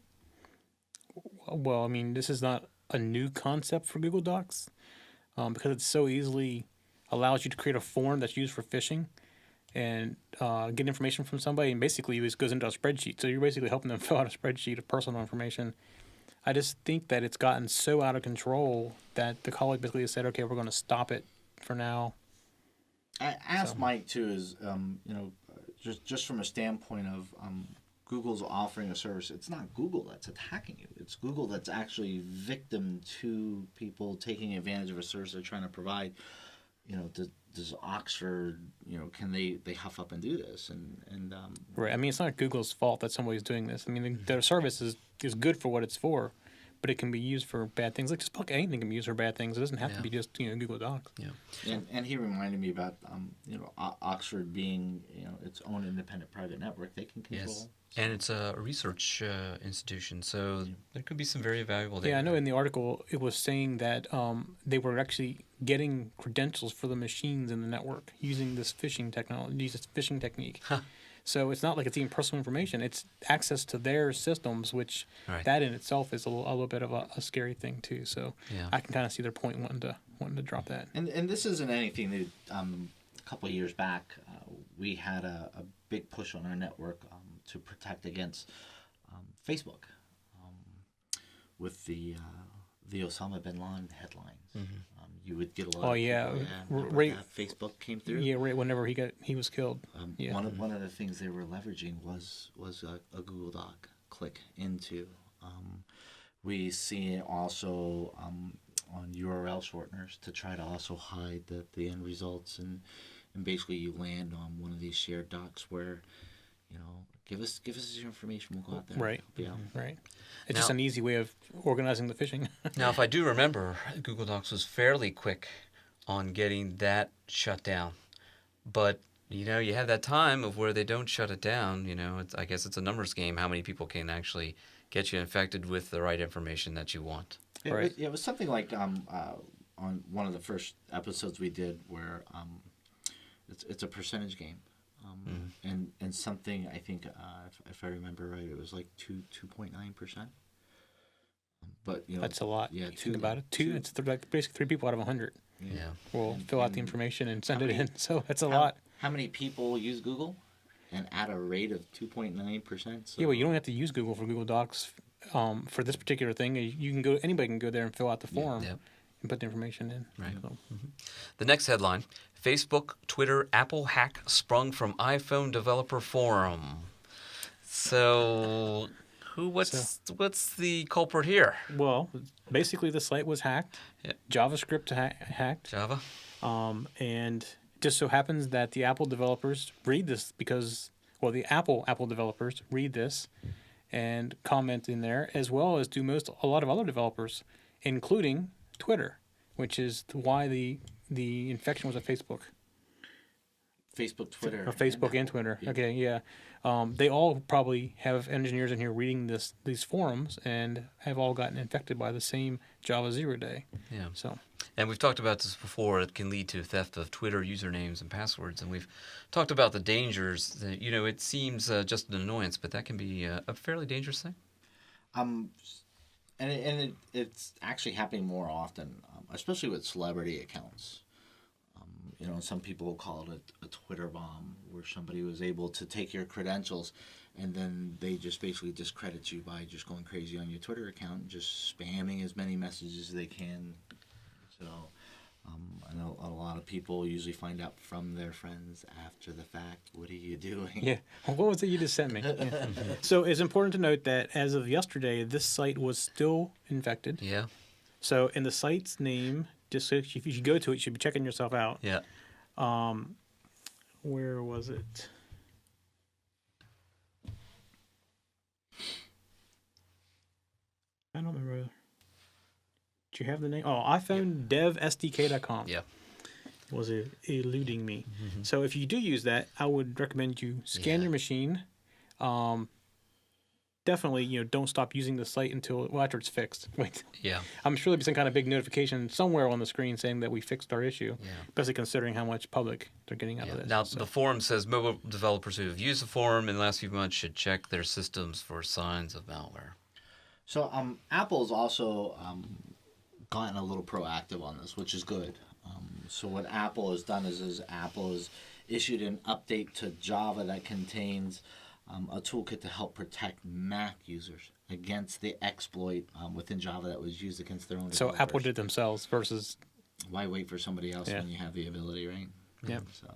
Well, I mean, this is not a new concept for Google Docs because it so easily allows you to create a form that's used for phishing and get information from somebody, and basically it goes into a spreadsheet. So you're basically helping them fill out a spreadsheet of personal information. I just think that it's gotten so out of control that the college basically said, okay, we're going to stop it for now. I asked Mike too, is just from a standpoint of Google's offering a service. It's not Google that's attacking you. It's Google that's actually victim to people taking advantage of a service they're trying to provide. Does Oxford, can they huff up and do this? And Right. I mean, it's not Google's fault that somebody's doing this. I mean, their service is good for what it's for, but it can be used for bad things. Like just anything can be used for bad things. It doesn't have to be just Google Docs. Yeah. And he reminded me about Oxford being its own independent private network. They can control. Yes. And it's a research institution, so there could be some very valuable data. Yeah, I know in the article it was saying that they were actually getting credentials for the machines in the network using this phishing technology, this phishing technique. So it's not like it's even personal information. It's access to their systems, which that in itself is a little bit of a scary thing too. So I can kind of see their point wanting to drop that. And this isn't anything new. A couple of years back, we had a big push on our network to protect against Facebook with the Osama bin Laden headlines. You would get a lot. Right. Facebook came through. Yeah, right. Whenever he was killed. One of the things they were leveraging was a Google Doc click into. We see it also on URL shorteners to try to also hide the end results, and basically you land on one of these shared docs where give us your information, we'll go out there. Right. Yeah. Right. It's just an easy way of organizing the phishing. Now, if I do remember, Google Docs was fairly quick on getting that shut down. But, you have that time of where they don't shut it down. I guess it's a numbers game, how many people can actually get you infected with the right information that you want. It was something like on one of the first episodes we did where it's a percentage game. And something, I think, if I remember right, it was like 2.9%. But that's a lot. Yeah, think about it. It's like basically 3 people out of 100. Yeah. Will fill out the information and send it in. So that's a lot. How many people use Google? And at a rate of 2.9%. So. Yeah, well, you don't have to use Google for Google Docs for this particular thing. Anybody can go there and fill out the form and put the information in. Right. So. The next headline: Facebook, Twitter, Apple hack sprung from iPhone developer forum. So, what's the culprit here? Well, basically the site was hacked. Yeah. JavaScript hacked. Java. And it just so happens that the Apple developers read this the Apple developers read this, and comment in there, as well as do a lot of other developers, including Twitter, which is why the infection was at Facebook. Facebook, Twitter. Or Facebook and Twitter. Yeah. Okay, yeah. They all probably have engineers in here reading these forums and have all gotten infected by the same Java 0 day. Yeah. So. And we've talked about this before. It can lead to theft of Twitter usernames and passwords. And we've talked about the dangers. That, it seems just an annoyance, but that can be a fairly dangerous thing. It's actually happening more often, especially with celebrity accounts. Some people call it a Twitter bomb, where somebody was able to take your credentials and then they just basically discredit you by just going crazy on your Twitter account and just spamming as many messages as they can. So I know a lot of people usually find out from their friends after the fact, what are you doing? Yeah. Well, what was it you just sent me? Yeah. So it's important to note that as of yesterday, this site was still infected. Yeah. So in the site's name, just so if you go to it, you should be checking yourself out. Yeah. Where was it? I don't remember. Do you have the name? Oh, iPhone devsdk.com. Yeah. It was eluding me. Mm-hmm. So if you do use that, I would recommend you scan your machine. Definitely, don't stop using the site after it's fixed. Wait. Yeah. I'm sure there'll be some kind of big notification somewhere on the screen saying that we fixed our issue, yeah. especially considering how much public they're getting out of this. Now, the forum says mobile developers who have used the forum in the last few months should check their systems for signs of malware. So Apple's also gotten a little proactive on this, which is good. So what Apple has done is Apple has issued an update to Java that contains a toolkit to help protect Mac users against the exploit within Java that was used against their own developers. So Apple did themselves versus... Why wait for somebody else when you have the ability, right? Yeah. So.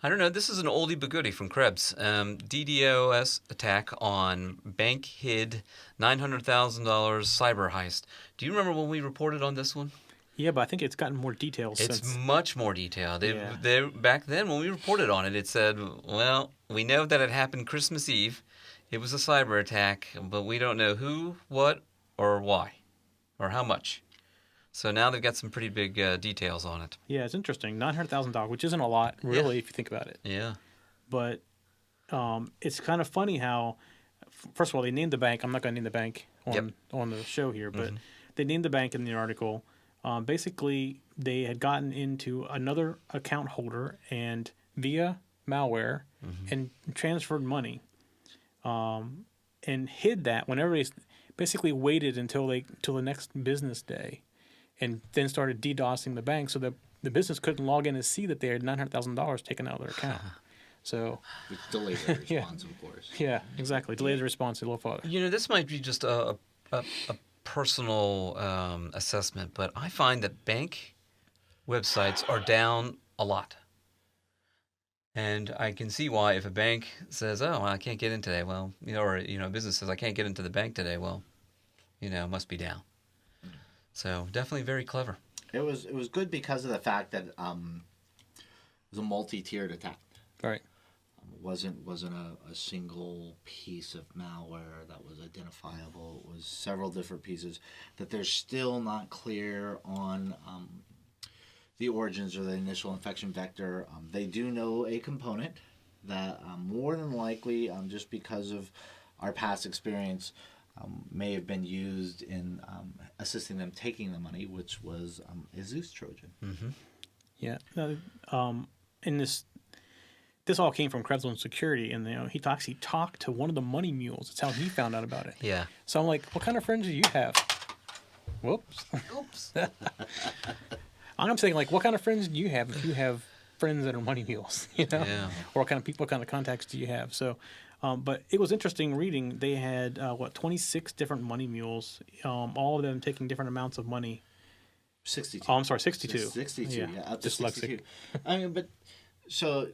I don't know. This is an oldie but goodie from Krebs. DDoS attack on bank hid $900,000 cyber heist. Do you remember when we reported on this one? Yeah, but I think it's gotten more details since. It's much more detailed. They back then, when we reported on it, it said, well, we know that it happened Christmas Eve. It was a cyber attack, but we don't know who, what, or why, or how much. So now they've got some pretty big details on it. Yeah, it's interesting. $900,000, which isn't a lot, really, if you think about it. Yeah. But it's kind of funny how, first of all, they named the bank. I'm not going to name the bank on the show here, but they named the bank in the article. Basically, they had gotten into another account holder and via malware and transferred money and hid that whenever they basically waited until the next business day and then started DDoSing the bank so that the business couldn't log in and see that they had $900,000 taken out of their account. So, which delayed the response, of course. Yeah, exactly. Delayed the response a little farther. This might be just a personal assessment, but I find that bank websites are down a lot. And I can see why if a bank says, oh, I can't get in today, well, or a business says, I can't get into the bank today, well, it must be down. So definitely very clever. It was good because of the fact that it was a multi-tiered attack. Right. It wasn't a single piece of malware that was identifiable. It was several different pieces that they're still not clear on the origins or the initial infection vector. They do know a component that more than likely, just because of our past experience, may have been used in assisting them taking the money, which was a Zeus Trojan. Mm-hmm. Yeah. In this all came from Krebs on security, and he talked to one of the money mules. That's how he found out about it. Yeah. So I'm like, what kind of friends do you have? Whoops. Oops. I'm saying, like, what kind of friends do you have if you have friends that are money mules? Yeah. Or what kind of people, what kind of contacts do you have? So, but it was interesting reading. They had 26 different money mules, all of them taking different amounts of money. 62. Oh, I'm sorry, 62. 62, yeah, up to Dyslexic. 62. I mean, but so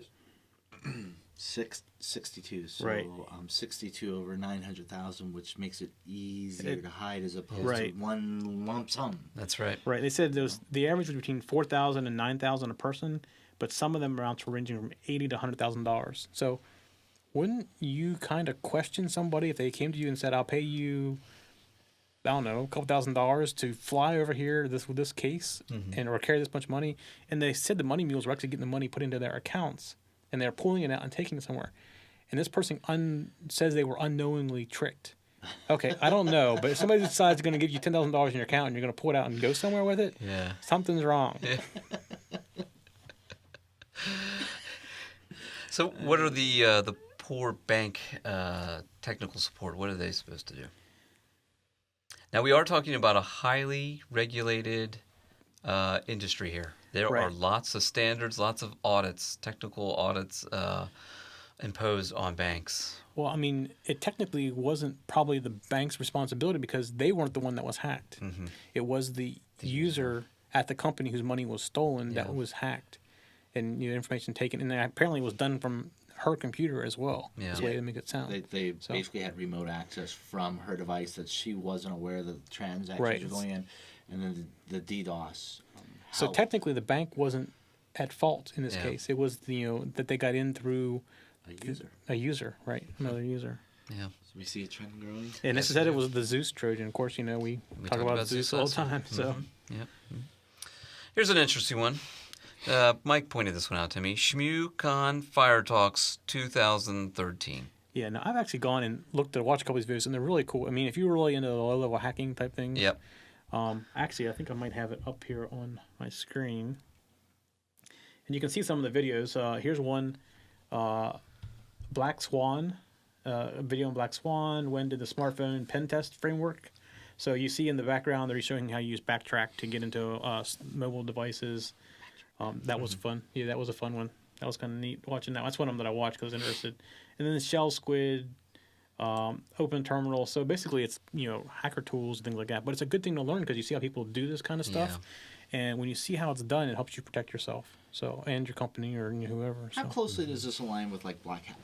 62. So right. 62 over 900,000, which makes it easier to hide as opposed right. to one lump sum. That's right. Right. They said the average was between 4,000 and 9,000 a person, but some of them amounts were ranging from $80,000 to $100,000. So wouldn't you kind of question somebody if they came to you and said, "I'll pay you, I don't know, a couple $1,000s to fly over here with this case and or carry this much money," and they said the money mules were actually getting the money put into their accounts and they're pulling it out and taking it somewhere, and this person says they were unknowingly tricked. Okay, I don't know, but if somebody decides they're going to give you $10,000 in your account and you're going to pull it out and go somewhere with it, something's wrong. Yeah. So, what are the poor bank technical support? What are they supposed to do? Now, we are talking about a highly regulated industry here. There are lots of standards, lots of audits, technical audits imposed on banks. Well, I mean, it technically wasn't probably the bank's responsibility because they weren't the one that was hacked. It was the user at the company whose money was stolen that was hacked, and information taken, and apparently it was done from her computer as well. That's the way to make it sound. They basically had remote access from her device that she wasn't aware that the transactions were going in, and then the DDoS. So technically, the bank wasn't at fault in this case. It was that they got in through a user, right? Another user. Yeah. So we see a trend growing. And this said it was the Zeus Trojan. Of course, we talk about Zeus all the time. So. Here's an interesting one. Mike pointed this one out to me. ShmooCon Fire Talks 2013. Yeah, now I've actually gone and watched a couple of these videos, and they're really cool. I mean, if you're really into the low-level hacking type things. Yep. Actually, I think I might have it up here on my screen. And you can see some of the videos. Here's one, Black Swan, a video on Black Swan. When did the smartphone pen test framework? So you see in the background, they're showing how you use Backtrack to get into mobile devices. That was fun. Yeah, that was a fun one. That was kind of neat watching that. That's one of them that I watched because I was interested. And then the Shell Squid, Open Terminal. So basically it's, hacker tools and things like that. But it's a good thing to learn because you see how people do this kind of stuff. Yeah. And when you see how it's done, it helps you protect yourself. So, and your company or whoever. How closely does this align with like Black Hat?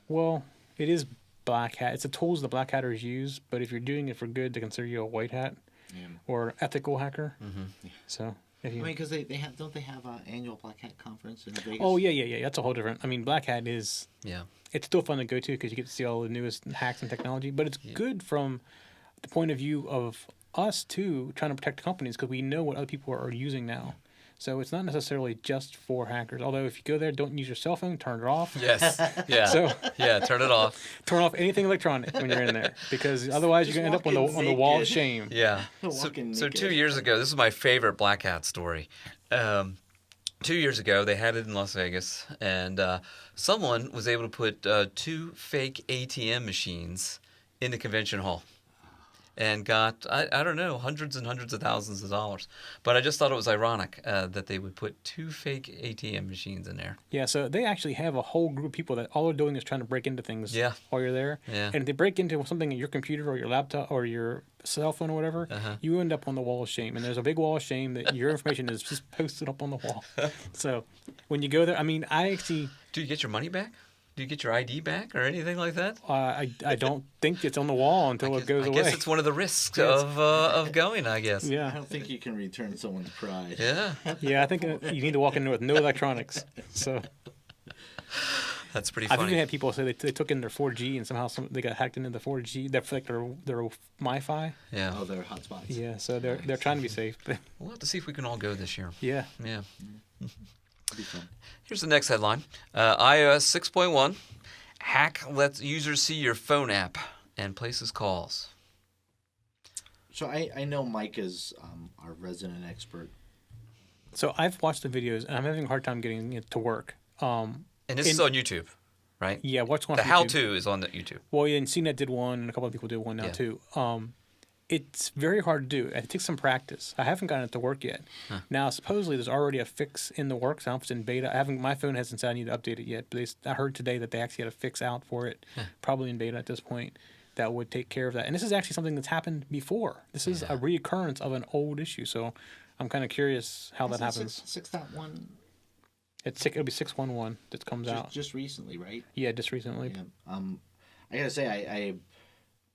Well, it is Black Hat. It's the tools the Black Hatters use, but if you're doing it for good, they consider you a white hat or ethical hacker. So, because they have, don't they have an annual Black Hat conference in Vegas? Oh yeah. That's a whole different. I mean, Black Hat is it's still fun to go to because you get to see all the newest hacks and technology. But it's good from the point of view of us too, trying to protect companies because we know what other people are using now. So it's not necessarily just for hackers. Although if you go there, don't use your cell phone, turn it off. Yes. Yeah. Turn it off. Turn off anything electronic when you're in there because otherwise you're going to end up on the wall of shame. Yeah. So 2 years ago, this is my favorite Black Hat story. 2 years ago, they had it in Las Vegas, and someone was able to put 2 fake ATM machines in the convention hall. And got, I don't know, hundreds and hundreds of thousands of dollars. But I just thought it was ironic that they would put 2 fake ATM machines in there. Yeah, so they actually have a whole group of people that all they're doing is trying to break into things while you're there. Yeah. And if they break into something in your computer or your laptop or your cell phone or whatever, you end up on the wall of shame. And there's a big wall of shame that your information is just posted up on the wall. So when you go there, I mean, I actually... Do you get your money back? Do you get your ID back or anything like that? I don't think it's on the wall until it goes away. I guess it's one of the risks of going, I guess. Yeah. I don't think you can return someone's pride. Yeah. Yeah, I think you need to walk in there with no electronics. So that's pretty funny. I've even had people say they took in their 4G and somehow they got hacked into the 4G. They're like their MiFi. Yeah. Oh, their hotspots. Yeah, so they're trying to be safe. But we'll have to see if we can all go this year. Yeah. Yeah. Be fun. Here's the next headline. iOS 6.1. Hack lets users see your phone app and places calls. So I know Mike is our resident expert. So I've watched the videos, and I'm having a hard time getting it to work. And this is on YouTube, right? Yeah, watch one. The how-to is on the YouTube. Well, yeah, and CNET did one, and a couple of people did one now too. It's very hard to do. It takes some practice. I haven't gotten it to work yet. Now, supposedly, there's already a fix in the works. I don't know if it's in beta. My phone hasn't said I need to update it yet. But I heard today that they actually had a fix out for it, probably in beta at this point, that would take care of that. And this is actually something that's happened before. This is a reoccurrence of an old issue. So I'm kind of curious how that happens. 6.1? It'll be 6.11 that comes out. Just recently, right? Yeah, just recently. Yeah. I got to say, I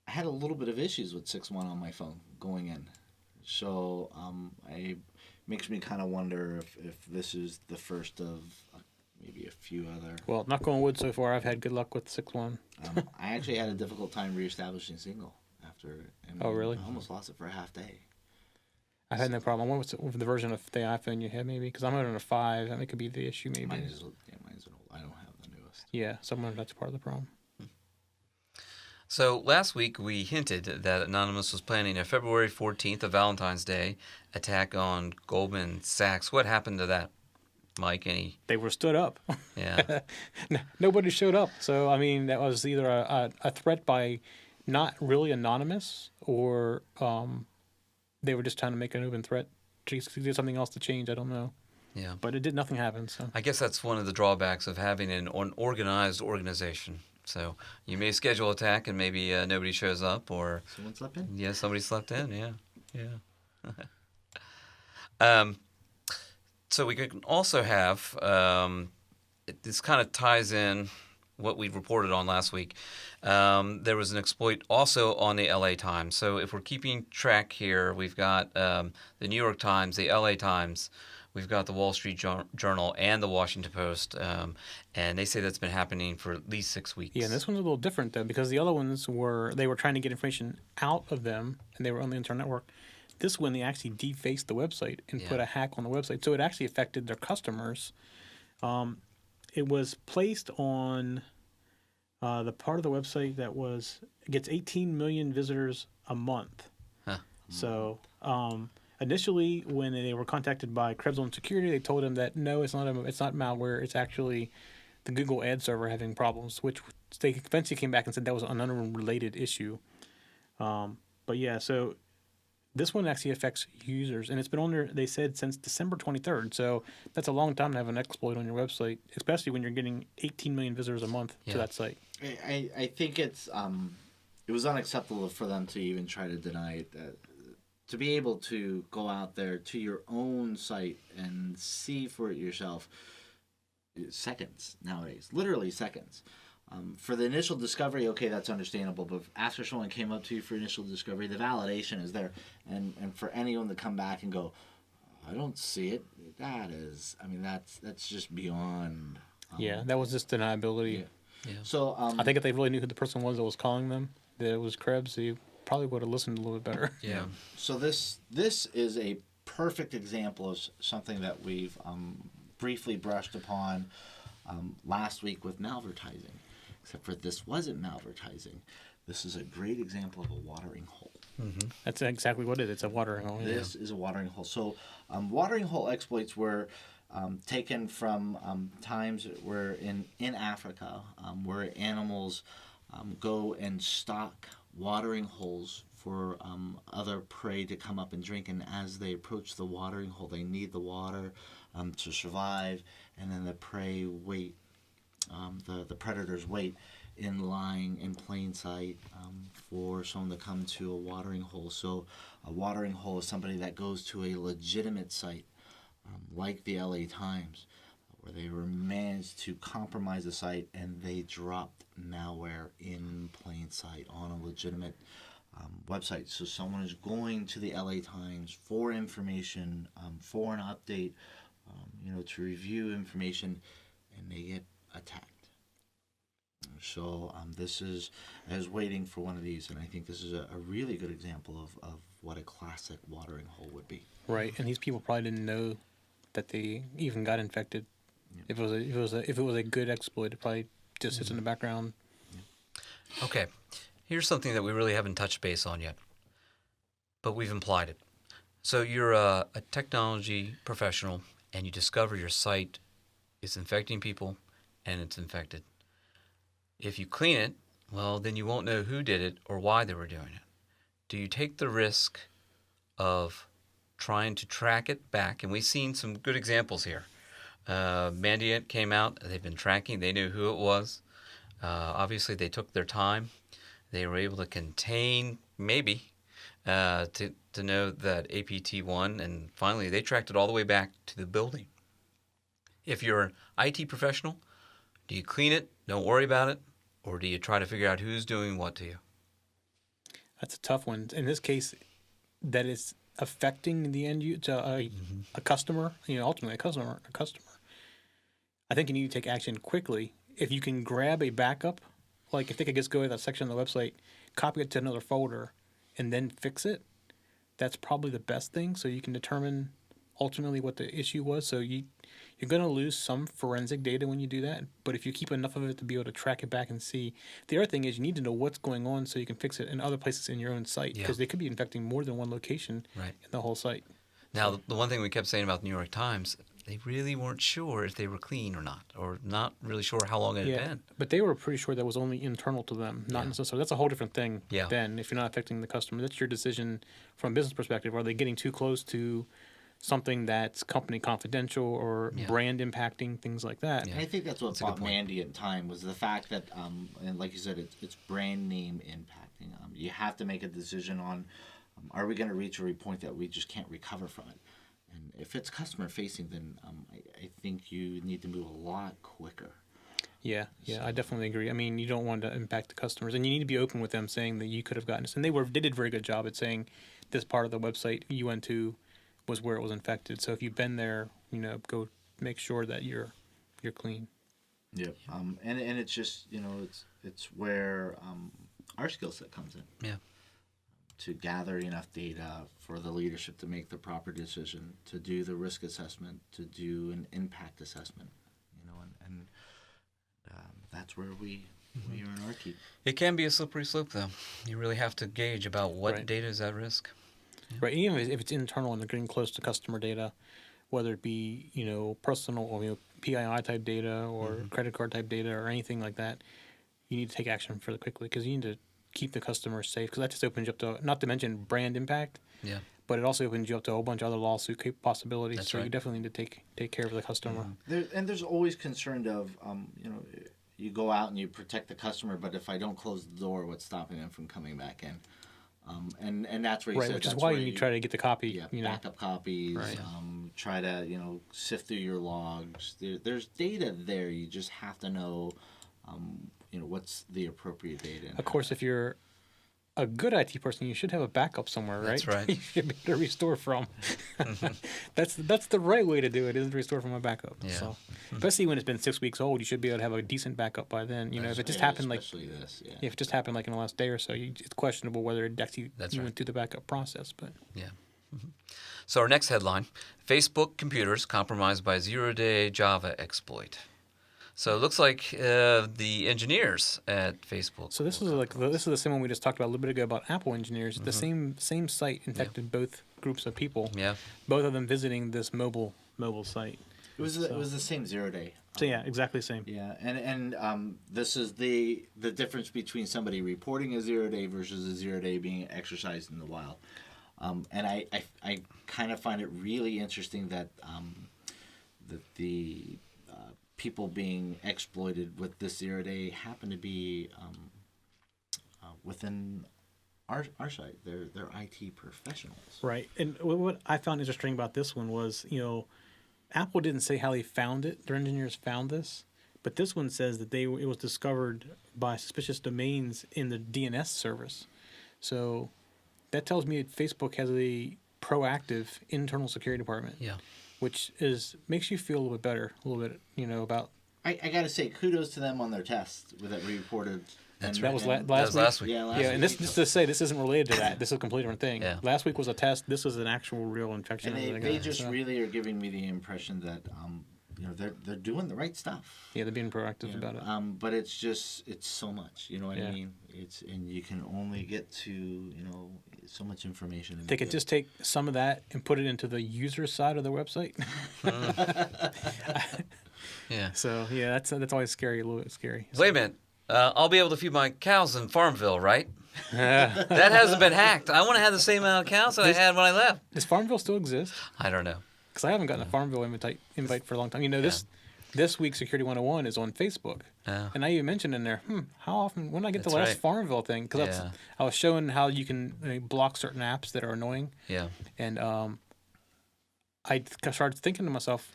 had a little bit of issues with 6.1 on my phone going in. So it makes me kind of wonder if this is the first of maybe a few other. Well, knock on wood, so far I've had good luck with 6.1. I actually had a difficult time reestablishing Signal after. Oh, really? I almost lost it for a half day. I've had no problem. I went with the version of the iPhone you had, maybe, because I'm on a 5. That could be the issue, maybe. Mine's an old. I don't have the newest. Yeah, somewhere that's part of the problem. So last week we hinted that Anonymous was planning a February 14th, a Valentine's Day, attack on Goldman Sachs. What happened to that, Mike? They were stood up. Yeah. Nobody showed up. So, I mean, that was either a threat by not really Anonymous, or they were just trying to make an open threat to do something else to change. I don't know. Yeah. But nothing happened. So I guess that's one of the drawbacks of having an organized organization. So you may schedule attack and maybe nobody shows up, or Someone slept in? Yeah, somebody slept in. Yeah. So we could also have this kind of ties in what we reported on last week. There was an exploit also on the LA Times. So if we're keeping track here, we've got the New York Times, the LA Times, we've got the Wall Street Journal, and the Washington Post, and they say that's been happening for at least 6 weeks. yeah, and this one's a little different though, because the other ones they were trying to get information out of them, and they were on the internal network. This one, they actually defaced the website and put a hack on the website, so it actually affected their customers. It was placed on the part of the website that gets 18 million visitors a month. Huh. So initially, when they were contacted by Krebs Security, they told them that no, it's not malware. It's actually the Google ad server having problems, which they eventually came back and said that was an unrelated issue. But yeah, so this one actually affects users, and it's been on there, they said, since December 23rd. So that's a long time to have an exploit on your website, especially when you're getting 18 million visitors a month to that site. I think it was unacceptable for them to even try to deny it. To be able to go out there to your own site and see for it yourself, seconds nowadays, literally seconds. For the initial discovery, okay, that's understandable. But after someone came up to you for initial discovery, the validation is there. And for anyone to come back and go, I don't see it, that's just beyond. That was just deniability. Yeah. So I think if they really knew who the person was that was calling them, that it was Krebs, they probably would have listened a little bit better. Yeah. So this is a perfect example of something that we've briefly brushed upon last week with malvertising. Except for this wasn't malvertising. This is a great example of a watering hole. Mm-hmm. That's exactly what it is. It's a watering hole. This is a watering hole. So watering hole exploits were taken from times where in Africa where animals go and stock watering holes for other prey to come up and drink. And as they approach the watering hole, they need the water to survive. And then the prey wait. The predators wait in line in plain sight for someone to come to a watering hole. So a watering hole is somebody that goes to a legitimate site like the LA Times, where they were managed to compromise the site and they dropped malware in plain sight on a legitimate website. So someone is going to the LA Times for information, for an update, to review information, and they get attacked. So this is waiting for one of these, and I think this is a really good example of what a classic watering hole would be. Right, and these people probably didn't know that they even got infected. Yeah. If it was a good exploit, it probably just sits in the background. Yeah. Okay, here's something that we really haven't touched base on yet, but we've implied it. So you're a technology professional, and you discover your site is infecting people, and it's infected. If you clean it, well, then you won't know who did it or why they were doing it. Do you take the risk of trying to track it back? And we've seen some good examples here. Mandiant came out. They've been tracking. They knew who it was. Obviously, they took their time. They were able to contain, maybe, to know that APT won. And finally, they tracked it all the way back to the building. If you're an IT professional, do you clean it, don't worry about it, or do you try to figure out who's doing what to you? That's a tough one. In this case, that is affecting the end user, a customer, ultimately a customer. I think you need to take action quickly. If you can grab a backup, like if they could just go to that section of the website, copy it to another folder, and then fix it, that's probably the best thing. So you can determine ultimately what the issue was. So you're going to lose some forensic data when you do that. But if you keep enough of it to be able to track it back and see, the other thing is you need to know what's going on so you can fix it in other places in your own site, because they could be infecting more than one location in the whole site. Now, the one thing we kept saying about the New York Times, they really weren't sure if they were clean or not, or not really sure how long it had been. But they were pretty sure that was only internal to them, not necessarily. That's a whole different thing, Ben. If you're not affecting the customer, that's your decision from a business perspective. Are they getting too close to something that's company confidential or brand impacting, things like that? I think that's what brought Mandy in time, was the fact that, and like you said, it's brand name impacting. You have to make a decision on, are we going to reach a point that we just can't recover from it? And if it's customer facing, then I think you need to move a lot quicker. Yeah, I definitely agree. I mean, you don't want to impact the customers, and you need to be open with them, saying that you could have gotten this. And they did a very good job at saying this part of the website you went to was where it was infected. So if you've been there, go make sure that you're clean. Yep. And it's just it's where our skill set comes in. Yeah. To gather enough data for the leadership to make the proper decision, to do the risk assessment, to do an impact assessment, and that's where we earn our keep. It can be a slippery slope, though. You really have to gauge about what data is at risk. Yeah. Right, even if it's internal and they're getting close to customer data, whether it be personal or PII type data or credit card type data or anything like that, you need to take action fairly quickly, because you need to keep the customer safe, because that just opens you up to, not to mention brand impact, but it also opens you up to a whole bunch of other lawsuit possibilities. That's so right. you definitely need to take care of the customer. There's always concern of you go out and you protect the customer, but if I don't close the door, what's stopping them from coming back in? And that's where you said, which is why you try to get the copy. Backup copies. Right. Try to sift through your logs. There's data there. You just have to know what's the appropriate data. Of course, if you're a good IT person, you should have a backup somewhere, right? That's right. You should be able to restore from. That's the right way to do it, is to restore from a backup. Yeah. So, especially when it's been 6 weeks old, you should be able to have a decent backup by then. If it just happened if it just happened like in the last day or so, it's questionable whether it actually went through the backup process. But So our next headline: Facebook computers compromised by zero-day Java exploit. So it looks like the engineers at Facebook. So this is the same one we just talked about a little bit ago about Apple engineers. The same site infected both groups of people. Yeah. Both of them visiting this mobile site. It was the same 0 day. So exactly the same. Yeah, and this is the difference between somebody reporting a 0 day versus a 0 day being exercised in the wild. And I kind of find it really interesting that the people being exploited with this 0 day happen to be within our site. They're IT professionals. Right. And what I found interesting about this one was, Apple didn't say how they found it. Their engineers found this. But this one says that it was discovered by suspicious domains in the DNS service. So that tells me that Facebook has a proactive internal security department. Yeah. Which makes you feel a little bit better, about. I gotta say, kudos to them on their test that we reported. That was last week. Yeah, and this just to say, this isn't related to that. This is a completely different thing. Yeah. Last week was a test. This is an actual real infection. And they just really are giving me the impression that they're doing the right stuff. Yeah, they're being proactive about it. But it's so much. You know what I mean? And you can only get to so much information. They could just take some of that and put it into the user side of the website. Yeah. So that's always scary. A little bit scary. Wait a minute. I'll be able to feed my cows in Farmville, right? That hasn't been hacked. I want to have the same amount of cows that I had when I left. Does Farmville still exist? I don't know. Because I haven't gotten a Farmville invite for a long time. This week's Security 101 is on Facebook. And I even mentioned in there, how often, when did I get the last Farmville thing? Because I was showing how you can block certain apps that are annoying. Yeah. And I started thinking to myself,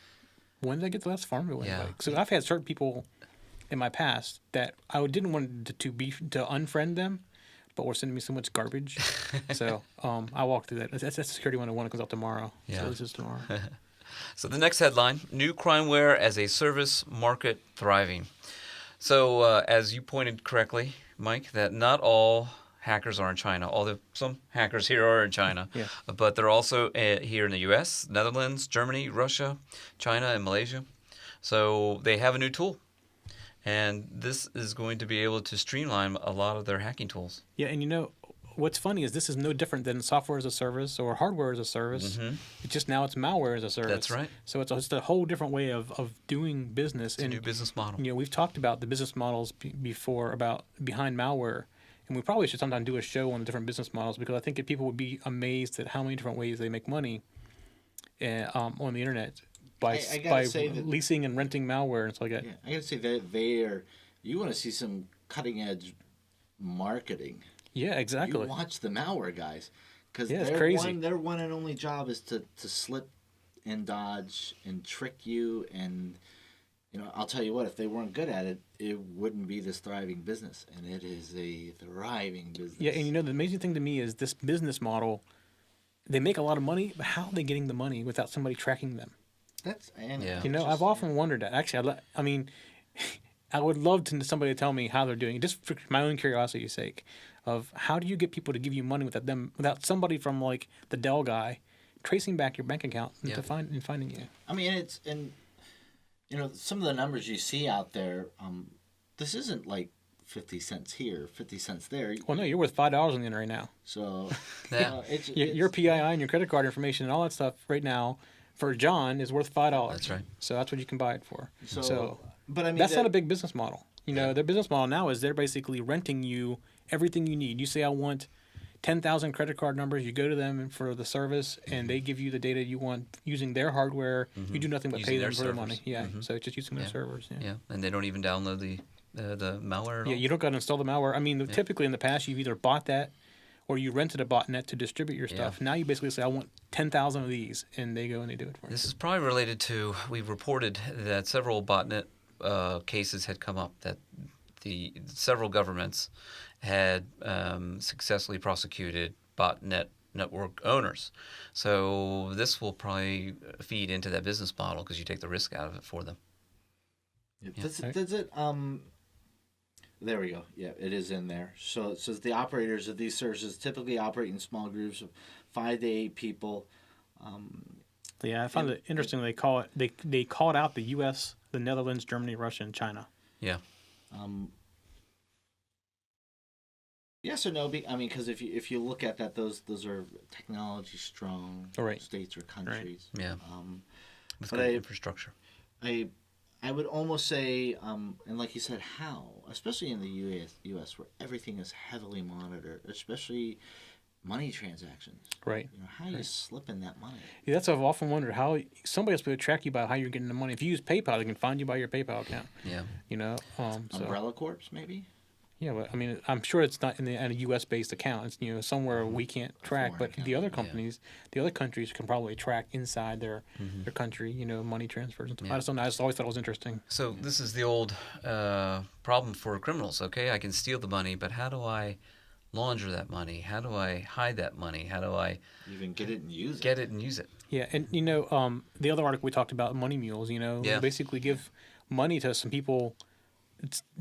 when did I get the last Farmville invite? So I've had certain people in my past that I didn't want to unfriend them, but were sending me so much garbage. So I walked through that. That's Security 101. It comes out tomorrow. Yeah. So this is tomorrow. So the next headline, New Crimeware-as-a-Service Market Thriving. So as you pointed correctly, Mike, that not all hackers are in China, although some hackers here are in China. Yeah. But they're also here in the U.S., Netherlands, Germany, Russia, China, and Malaysia. So they have a new tool. And this is going to be able to streamline a lot of their hacking tools. Yeah, and what's funny is this is no different than software as a service or hardware as a service. Mm-hmm. It's just now it's malware as a service. That's right. So it's just a whole different way of doing business. It's a new business model. We've talked about the business models before about behind malware. And we probably should sometime do a show on the different business models because I think that people would be amazed at how many different ways they make money on the internet by leasing and renting malware and stuff like that. Yeah, I gotta say that you want to see some cutting edge marketing. Yeah, exactly. You watch the malware guys because it's crazy. Their one and only job is to slip and dodge and trick you. And I'll tell you what, if they weren't good at it, it wouldn't be this thriving business, and it is a thriving business. Yeah, and the amazing thing to me is this business model. They make a lot of money, but how are they getting the money without somebody tracking them? I've often wondered that. Actually, I would love somebody to tell me how they're doing it, just for my own curiosity's sake, of how do you get people to give you money without somebody from like the Dell guy tracing back your bank account and finding you. I mean, some of the numbers you see out there. This isn't like 50 cents here, 50 cents there. Well, no, you're worth $5 on the end right now. So your PII and your credit card information and all that stuff right now. For John is worth $5. That's right. So that's what you can buy it for. But I mean, that's not a big business model. Their business model now is they're basically renting you everything you need. You say I want 10,000 credit card numbers. You go to them for the service, and they give you the data you want using their hardware. Mm-hmm. You do nothing but pay them for the money. Yeah. Mm-hmm. So it's just using their servers. Yeah. And they don't even download the malware at all. Yeah, you don't got to install the malware. I mean, typically in the past, you've either bought that or you rented a botnet to distribute your stuff. Yeah. Now you basically say, I want 10,000 of these, and they go and they do it for you. This is probably related to, we've reported that several botnet cases had come up, that several governments had successfully prosecuted botnet network owners. So this will probably feed into that business model because you take the risk out of it for them. Does it there we go. Yeah, it is in there. So it says the operators of these services typically operate in small groups of 5 to 8 people. I found it interesting. They called out the U.S., the Netherlands, Germany, Russia, and China. Yeah. Yes or no? I mean, because if you look at that, those are technology strong states or countries. Right. Yeah. With good infrastructure. I would almost say, and like you said, how, especially in the U.S. where everything is heavily monitored, especially money transactions. Right. How are you slipping that money? Yeah, that's what I've often wondered, how somebody else will track you by how you're getting the money. If you use PayPal, they can find you by your PayPal account. Yeah. Umbrella Corps, maybe? Yeah, but I mean, I'm sure it's not in a U.S.-based account. It's somewhere we can't track. But the other companies, the other countries can probably track inside their country. Money transfers and stuff. Yeah. I just don't know. I just always thought it was interesting. So this is the old problem for criminals. Okay, I can steal the money, but how do I launder that money? How do I hide that money? How do I even get it and use it? Get it and use it. Yeah, and the other article we talked about, money mules. Basically give money to some people.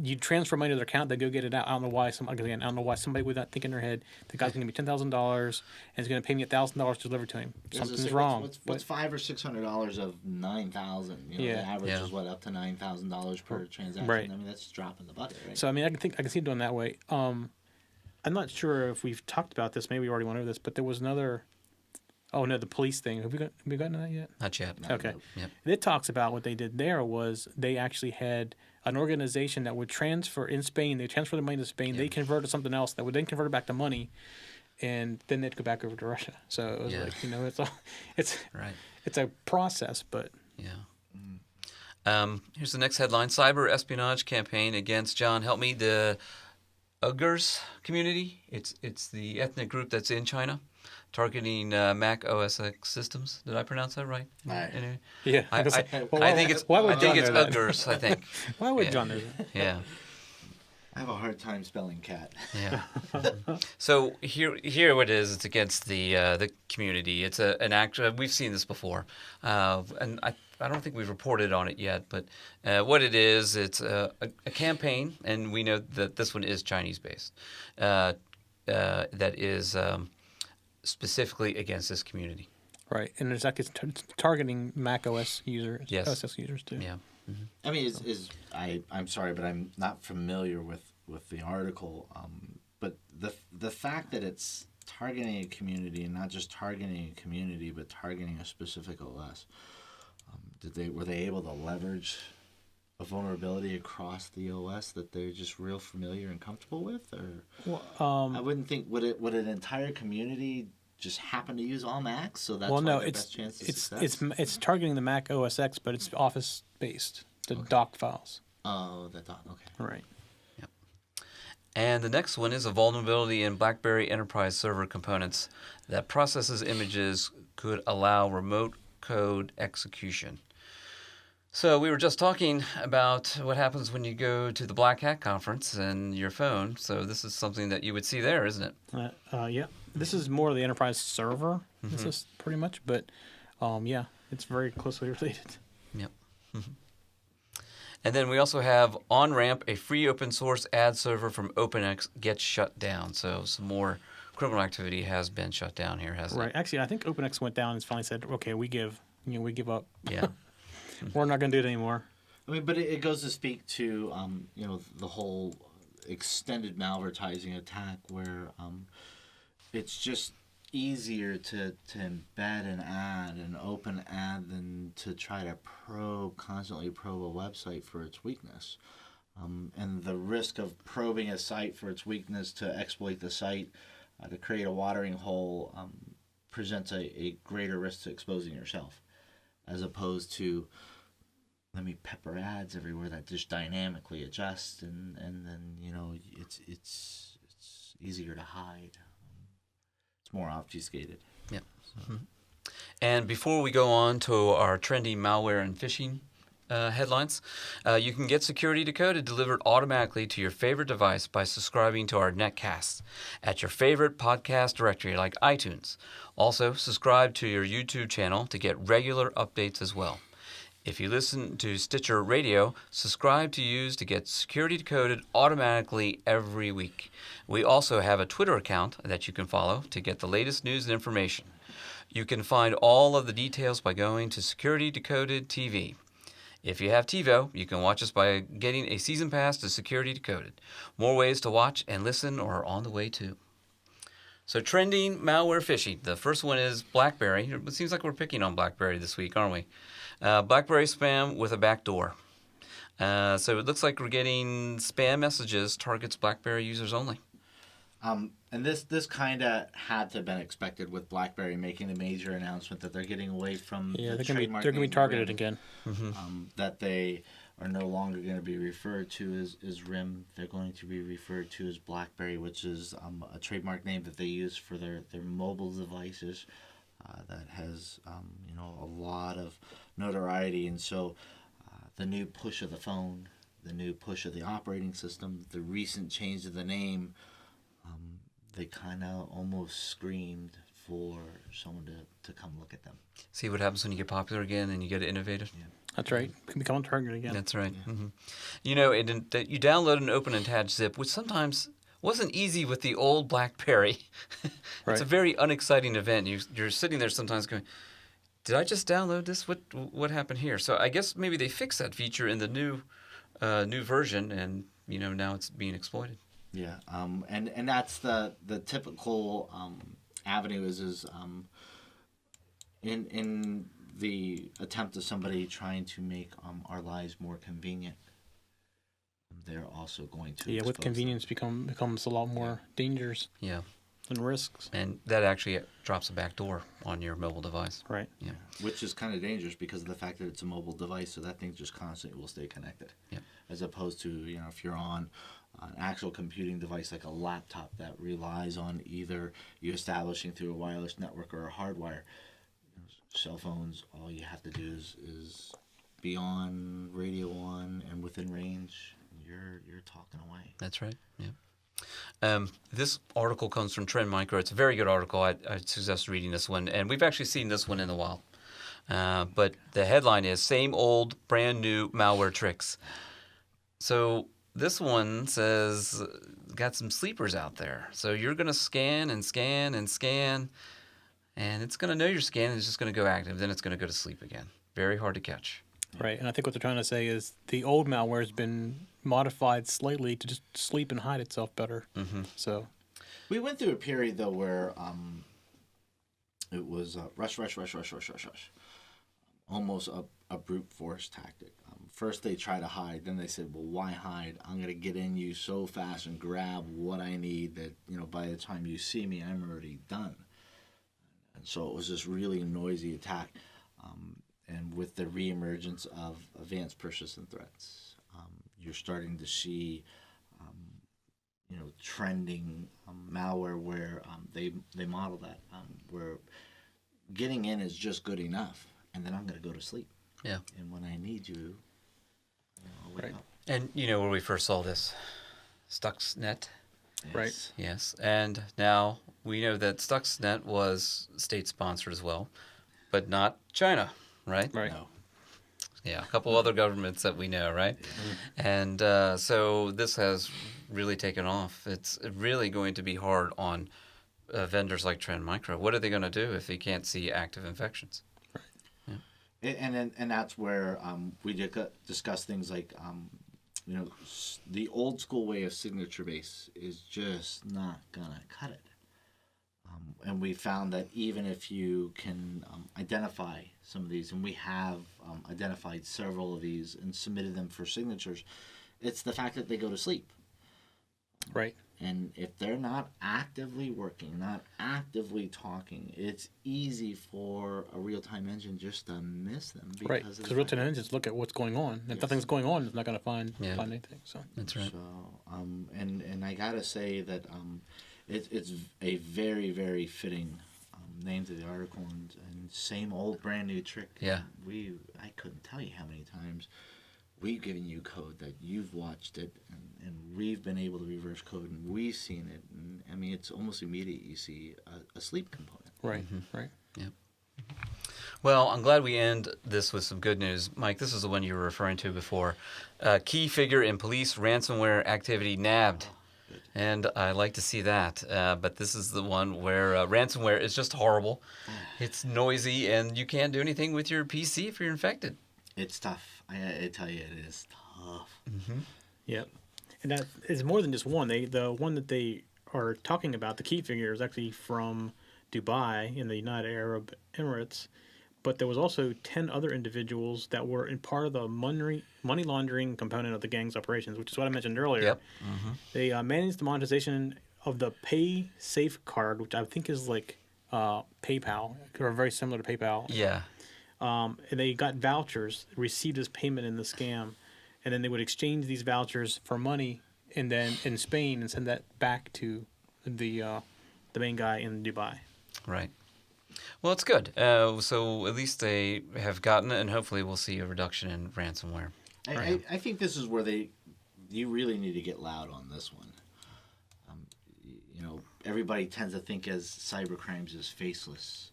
You transfer money to their account, they go get it out. I don't know why somebody would not think in their head the guy's going to give me $10,000 and he's going to pay me $1,000 to deliver to him. Something's wrong. What's $500 or $600 of $9,000? The average is up to $9,000 per transaction. Right. I mean, that's a drop in the bucket, right? So I mean, I can see it doing that way. I'm not sure if we've talked about this. Maybe we already went over this, but there was another. Oh no, the police thing. Have we gotten to that yet? Not yet. Okay. Yep. It talks about what they did there was they actually had an organization that would transfer in Spain. They transfer the money to Spain. They convert to something else that would then convert it back to money, and then they'd go back over to Russia. So it was it's a process, but here's the next headline: Cyber espionage campaign against John. Help me. The Uyghurs community. It's the ethnic group that's in China. Targeting Mac OS X systems. Did I pronounce that right? Yeah. I think it's Uyghurs. I think. Why would John do that? Yeah. I have a hard time spelling cat. Yeah. So here what it is. It's against the community. It's an act. We've seen this before, and I don't think we've reported on it yet. But what it is, it's a campaign, and we know that this one is Chinese based. That is specifically against this community. Right, and it's actually targeting Mac OS users, Yes. OS users too. Yeah. I mean, I'm sorry, but I'm not familiar with the article. But the fact that it's targeting a community, and not just targeting a community, but targeting a specific OS, were they able to leverage a vulnerability across the OS that they're just real familiar and comfortable with, or I wouldn't think would an entire community just happen to use all Macs, so that's the best chance of success? It's targeting the Mac OS X, but it's Office based, the doc files. Oh, the doc. Okay. Right. Yep. And the next one is a vulnerability in BlackBerry Enterprise Server components that processes images could allow remote code execution. So we were just talking about what happens when you go to the Black Hat conference and your phone. So this is something that you would see there, isn't it? Yeah. This is more of the enterprise server. This is pretty much, but yeah, it's very closely related. Yep. And then we also have OnRamp, a free open source ad server from OpenX, gets shut down. So some more criminal activity has been shut down here, hasn't Right. it? Actually, I think OpenX went down and finally said, "Okay, we give up. Yeah. We're not going to do it anymore." I mean, but it goes to speak to the whole extended malvertising attack, where it's just easier to embed an ad, an open ad, than to try to constantly probe a website for its weakness. And the risk of probing a site for its weakness to exploit the site, to create a watering hole, presents a greater risk to exposing yourself, as opposed to let me pepper ads everywhere that just dynamically adjust, and then it's easier to hide. It's more obfuscated. Yep. And before we go on to our trendy malware and phishing headlines, you can get Security Decoded delivered automatically to your favorite device by subscribing to our netcasts at your favorite podcast directory like iTunes. Also, subscribe to your YouTube channel to get regular updates as well. If you listen to Stitcher Radio, subscribe to use to get Security Decoded automatically every week. We also have a Twitter account that you can follow to get the latest news and information. You can find all of the details by going to Security Decoded TV. If you have TiVo, you can watch us by getting a season pass to Security Decoded. More ways to watch and listen are on the way too. So trending malware phishing. The first one is BlackBerry. It seems like we're picking on BlackBerry this week, aren't we? BlackBerry spam with a backdoor. So it looks like we're getting spam messages targets BlackBerry users only. And this kind of had to have been expected with BlackBerry making a major announcement that they're getting away from Yeah, the they're going trademark to be name targeted RIM, again. that they are no longer going to be referred to as RIM. They're going to be referred to as BlackBerry, which is a trademark name that they use for their mobile devices. That has a lot of notoriety, and so the new push of the phone, the new push of the operating system, the recent change of the name, they kind of almost screamed for someone to come look at them. See what happens when you get popular again and you get innovative? Yeah. That's right. Can become a target again. That's right. Yeah. You download and open and attach zip, which sometimes wasn't easy with the old BlackBerry. Right. It's a very unexciting event. You're sitting there sometimes going, did I just download this? What happened here? So I guess maybe they fixed that feature in the new version, and now it's being exploited. Yeah, and that's the typical avenue is in the attempt of somebody trying to make our lives more convenient. They're also going to with convenience becomes a lot more dangers Yeah, and risks. and that actually drops a backdoor on your mobile device. Right. Yeah. which is kind of dangerous because of the fact that it's a mobile device, so that thing just constantly will stay connected. Yeah. As opposed to if you're on an actual computing device like a laptop that relies on either you establishing through a wireless network or a hardwire. Cell phones, all you have to do is be on radio on and within range. you're talking away. That's right. Yeah. This article comes from Trend Micro. It's a very good article. I suggest reading this one, and we've actually seen this one in a while. But the headline is "Same Old, Brand New Malware Tricks." So this one says, got some sleepers out there. So you're going to scan and scan and scan, and it's going to know you're scanning. It's just going to go active. Then it's going to go to sleep again. Very hard to catch. Right, and I think what they're trying to say is the old malware has been modified slightly to just sleep and hide itself better. Mm-hmm. So we went through a period though where it was rush, almost a brute force tactic. First they try to hide, then they said, well, why hide? I'm going to get in you so fast and grab what I need that, by the time you see me, I'm already done. And so it was this really noisy attack. And with the reemergence of advanced persistent threats, you're starting to see, trending malware where they model that, where getting in is just good enough, and then I'm going to go to sleep. Yeah. And when I need you, I'll wake up. And where we first saw this? Stuxnet. Yes. Right. Yes. And now we know that Stuxnet was state-sponsored as well, but not China, right? right. No. Yeah, a couple other governments that we know, right? And so this has really taken off. It's really going to be hard on vendors like Trend Micro. What are they going to do if they can't see active infections? And that's where we discuss things like, the old school way of signature base is just not gonna cut it. And we found that even if you can identify some of these, and we have identified several of these and submitted them for signatures, it's the fact that they go to sleep. Right. And if they're not actively working, not actively talking, it's easy for a real-time engine just to miss them. Right. Because real-time engines look at what's going on. If nothing's going on, it's not going to find anything. So that's right. So, and I gotta say that it's a very, very fitting name to the article, and same old brand new trick. Yeah. I couldn't tell you how many times we've given you code that you've watched it, and we've been able to reverse code, and we've seen it. And I mean, it's almost immediate. You see a sleep component. right. Right. Yeah. Well, I'm glad we end this with some good news. Mike, this is the one you were referring to before. Key figure in police ransomware activity nabbed. And I like to see that. But this is the one where ransomware is just horrible. It's noisy, and you can't do anything with your PC if you're infected. It's tough. I tell you, it is tough. Mm-hmm. Yep. And that is more than just one. The one that they are talking about, the key figure, is actually from Dubai in the United Arab Emirates. But there was also 10 other individuals that were in part of the money laundering component of the gang's operations, which is what I mentioned earlier. Yep. Mm-hmm. They managed the monetization of the Pay Safe card, which I think is like PayPal, or very similar to PayPal. Yeah. And they got vouchers, received as payment in the scam, and then they would exchange these vouchers for money, and then in Spain, and send that back to the main guy in Dubai. Right. Well, it's good. So at least they have gotten it, and hopefully we'll see a reduction in ransomware. I think this is where you really need to get loud on this one. Everybody tends to think as cybercrimes is faceless.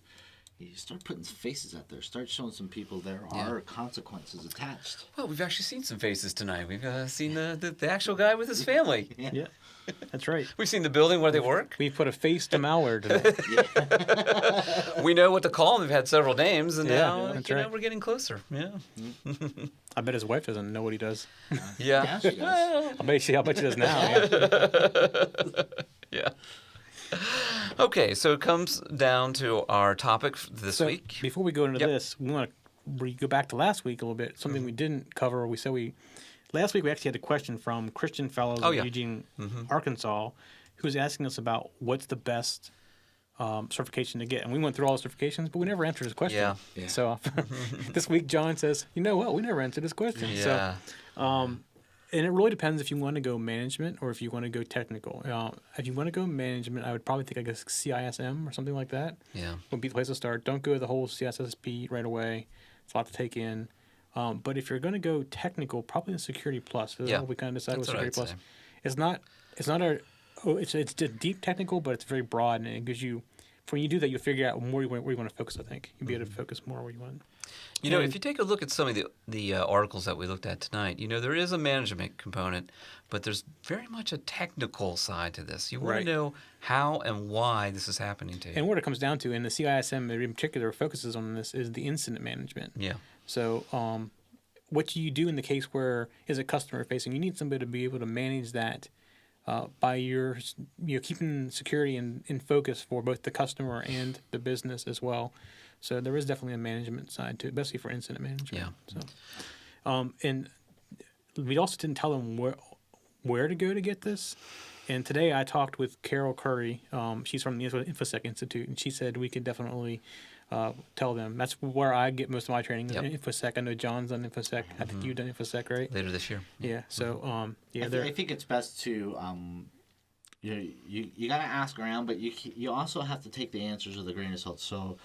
You start putting faces out there. Start showing some people there are consequences attached. Well, we've actually seen some faces tonight. We've seen the actual guy with his family. Yeah, that's right. We've seen the building where they work. We've put a face to malware today. We know what to call them. We've had several names, and now we're getting closer. Yeah. I bet his wife doesn't know what he does. Yeah, she does. I'll bet she does now. Yeah. Okay, so it comes down to our topic this week. Before we go into this, we want to go back to last week a little bit. Something we didn't cover. Last week we actually had a question from Christian Fellows in Eugene, Arkansas, who was asking us about what's the best certification to get. And we went through all the certifications, but we never answered his question. Yeah. So this week John says, you know what, we never answered this question. Yeah. So, and it really depends if you want to go management or if you want to go technical. If you want to go management, I would probably think, I guess, CISM or something like that. Yeah. Would be the place to start. Don't go the whole CSSP right away. It's a lot to take in. But if you're going to go technical, probably the Security Plus. Yeah, We kind of decided with that's what Security I'd Plus. say. It's deep technical, but it's very broad, and it gives you. When you do that, you'll figure out where you want to focus. I think you'll be able to focus more where you want. You know, if you take a look at some of the articles that we looked at tonight, you know, there is a management component, but there's very much a technical side to this. You want to know how and why this is happening to you. And what it comes down to, and the CISM in particular focuses on this, is the incident management. Yeah. So what do you do in the case where is it customer facing? You need somebody to be able to manage that by keeping security in focus for both the customer and the business as well. So there is definitely a management side to it, especially for incident management. Yeah. So, and we also didn't tell them where to go to get this. And today I talked with Currie. She's from the Infosec Institute, and she said we could definitely tell them. That's where I get most of my training. Yep. Infosec. I know John's done Infosec. I think you've done Infosec, right? Later this year. Yeah. So I think it's best to you gotta ask around, but you also have to take the answers with a grain of salt. So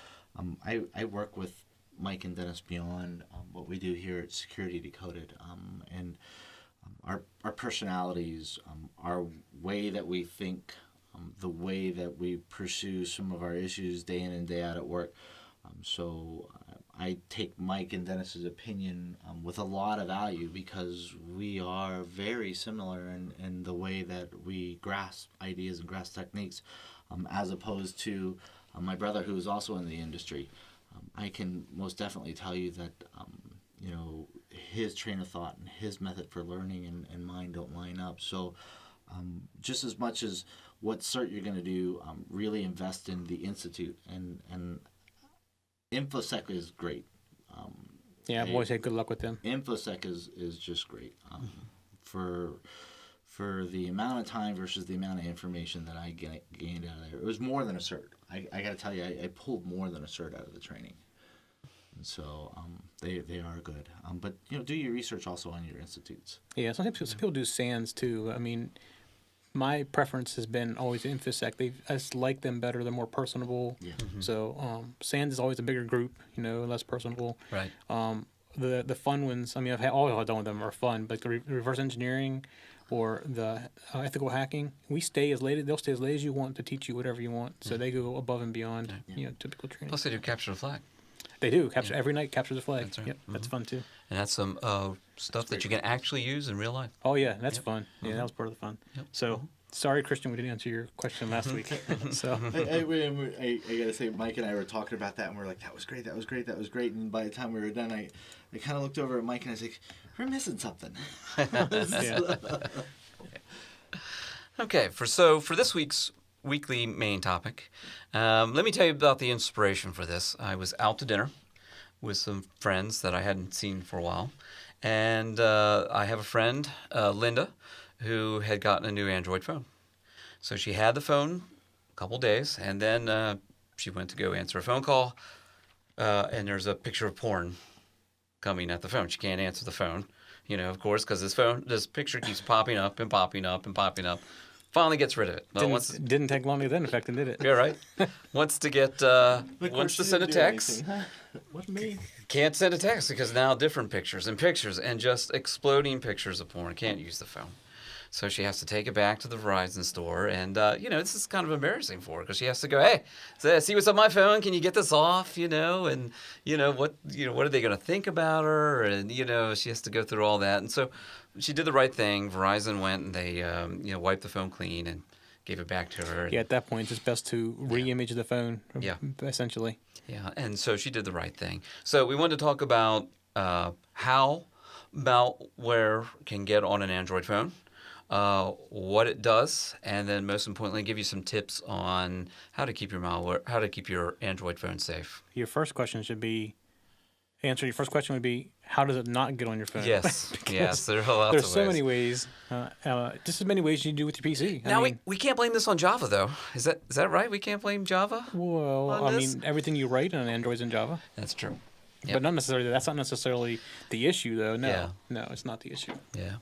I work with Mike and Dennis beyond what we do here at Security Decoded, and our personalities, our way that we think, the way that we pursue some of our issues day in and day out at work. So I take Mike and Dennis's opinion with a lot of value because we are very similar in the way that we grasp ideas and grasp techniques, as opposed to my brother, who is also in the industry. I can most definitely tell you that his train of thought and his method for learning and mine don't line up. So just as much as what cert you're going to do, really invest in the Institute. And Infosec is great. I've always had good luck with them. Infosec is just great. For the amount of time versus the amount of information that I gained out of there, it was more than a cert. I got to tell you, I pulled more than a cert out of the training. And so they are good. But do your research also on your institutes. Yeah, some people do SANS too. I mean, my preference has been always Infosec. I just like them better. They're more personable. Yeah. So SANS is always a bigger group, less personable. Right. The fun ones, I mean, all I've done with them are fun, but the reverse engineering or the ethical hacking, they'll stay as late as you want to teach you whatever you want. So they go above and beyond, typical training. Plus, they do capture the flag. They do every night. Capture the flag. That's right. Yep, that's fun too. And that's some stuff that you can actually use in real life. Oh yeah, that's fun. Yeah, that was part of the fun. Yep. So sorry, Christian, we didn't answer your question last week. So I gotta say, Mike and I were talking about that, and we're like, that was great. And by the time we were done, I kind of looked over at Mike and I was like, we're missing something. Okay, for this week's weekly main topic, let me tell you about the inspiration for this. I was out to dinner with some friends that I hadn't seen for a while, and I have a friend, Linda, who had gotten a new Android phone. So she had the phone a couple days, and then she went to go answer a phone call, and there's a picture of porn coming at the phone. She can't answer the phone, of course, because this picture keeps popping up and popping up and popping up. Finally gets rid of it. Didn't take long to get infected, did it? Yeah, right. Wants to send a text. What me? Can't send a text because now different pictures and just exploding pictures of porn. Can't use the phone. So she has to take it back to the Verizon store, and this is kind of embarrassing for her because she has to go, hey, see what's on my phone? Can you get this off? And what are they going to think about her? And she has to go through all that, and so she did the right thing. Verizon went and they wiped the phone clean and gave it back to her. Yeah, at that point, it's best to re-image the phone. Yeah, essentially. Yeah, and so she did the right thing. So we wanted to talk about how malware can get on an Android phone. What it does, and then most importantly, give you some tips on how to keep your Android phone safe. Your first question would be, how does it not get on your phone? Yes, yes, there are lots of ways. There's so many ways, just as many ways you do with your PC. Now, we can't blame this on Java, though. Is that right? We can't blame Java? Well, everything you write on Android is in Java. That's true. Yep. But that's not necessarily the issue, though. No, yeah. No, it's not the issue. Yeah.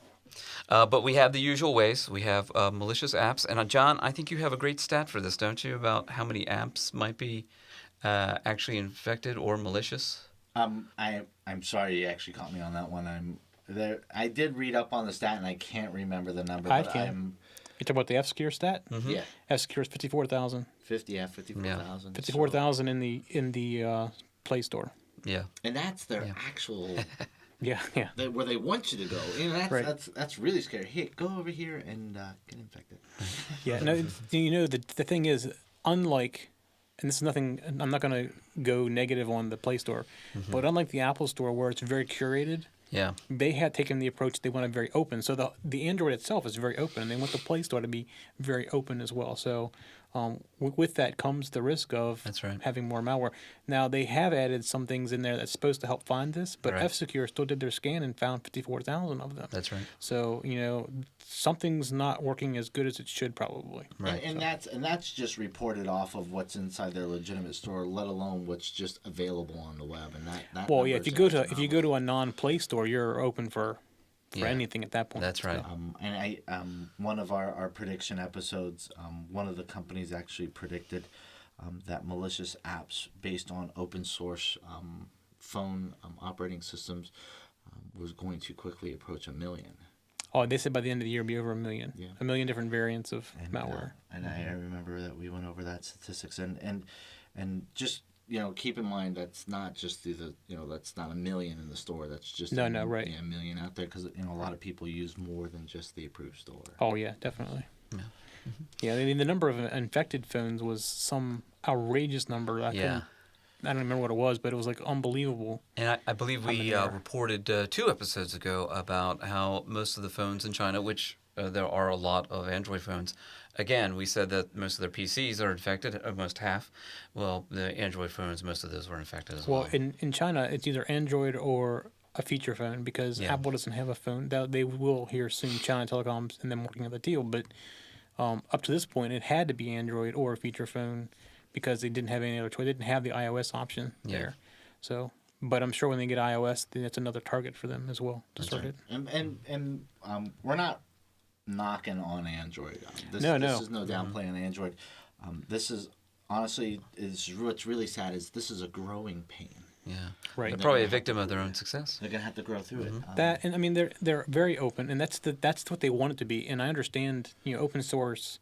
But we have the usual ways. We have malicious apps. And John, I think you have a great stat for this, don't you, about how many apps might be actually infected or malicious? I'm sorry you actually caught me on that one. I'm there. I did read up on the stat, and I can't remember the number. I but can. You talk about the F-Secure stat? Yeah, F-Secure is 54,000. 54,000. 54,000 in the Play Store. Yeah. And that's their actual Yeah, yeah. where they want you to go. And that's Right. that's really scary. Hey, go over here and get infected. Yeah, no, the thing is, unlike, and this is nothing, I'm not going to go negative on the Play Store, but unlike the Apple Store where it's very curated, Yeah. they had taken the approach they want it very open. So the Android itself is very open, and they want the Play Store to be very open as well. So with that comes the risk of That's right. having more malware. Now, they have added some things in there that's supposed to help find this, but Right. F-Secure still did their scan and found 54,000 of them. That's right. So, something's not working as good as it should probably. Right. And that's just reported off of what's inside their legitimate store, let alone what's just available on the web. And that Well, yeah, number if is you go to a non-Play Store, you're open for Yeah. anything at that point. That's right. And one of our prediction episodes, one of the companies actually predicted that malicious apps based on open source phone operating systems was going to quickly approach 1 million. Oh, they said by the end of the year, it'll be over 1 million. Yeah. 1 million different variants of And, malware. And I remember that we went over that statistics and just keep in mind that's not just that's not 1 million in the store. That's just No, right. Yeah, 1 million out there because a lot of people use more than just the approved store. Oh, yeah, definitely. Yeah. Yeah, I mean, the number of infected phones was some outrageous number. I don't remember what it was, but it was like unbelievable. And I believe we reported 2 episodes ago about how most of the phones in China, which there are a lot of Android phones, again, we said that most of their PCs are infected, almost half. Well, the Android phones, most of those were infected as well. Well, in China, it's either Android or a feature phone because Yeah. Apple doesn't have a phone. They will here soon, China Telecoms, and them working out the deal. But up to this point, it had to be Android or a feature phone because they didn't have any other choice. They didn't have the iOS option there. So, but I'm sure when they get iOS, then it's another target for them as well to start it. And we're not knocking on Android. This is no downplay on Android. This is honestly what's really sad is this is a growing pain. Yeah. Right. They're probably a victim of their own success. They're gonna have to grow through it. That and I mean they're very open, and that's what they want it to be. And I understand open source,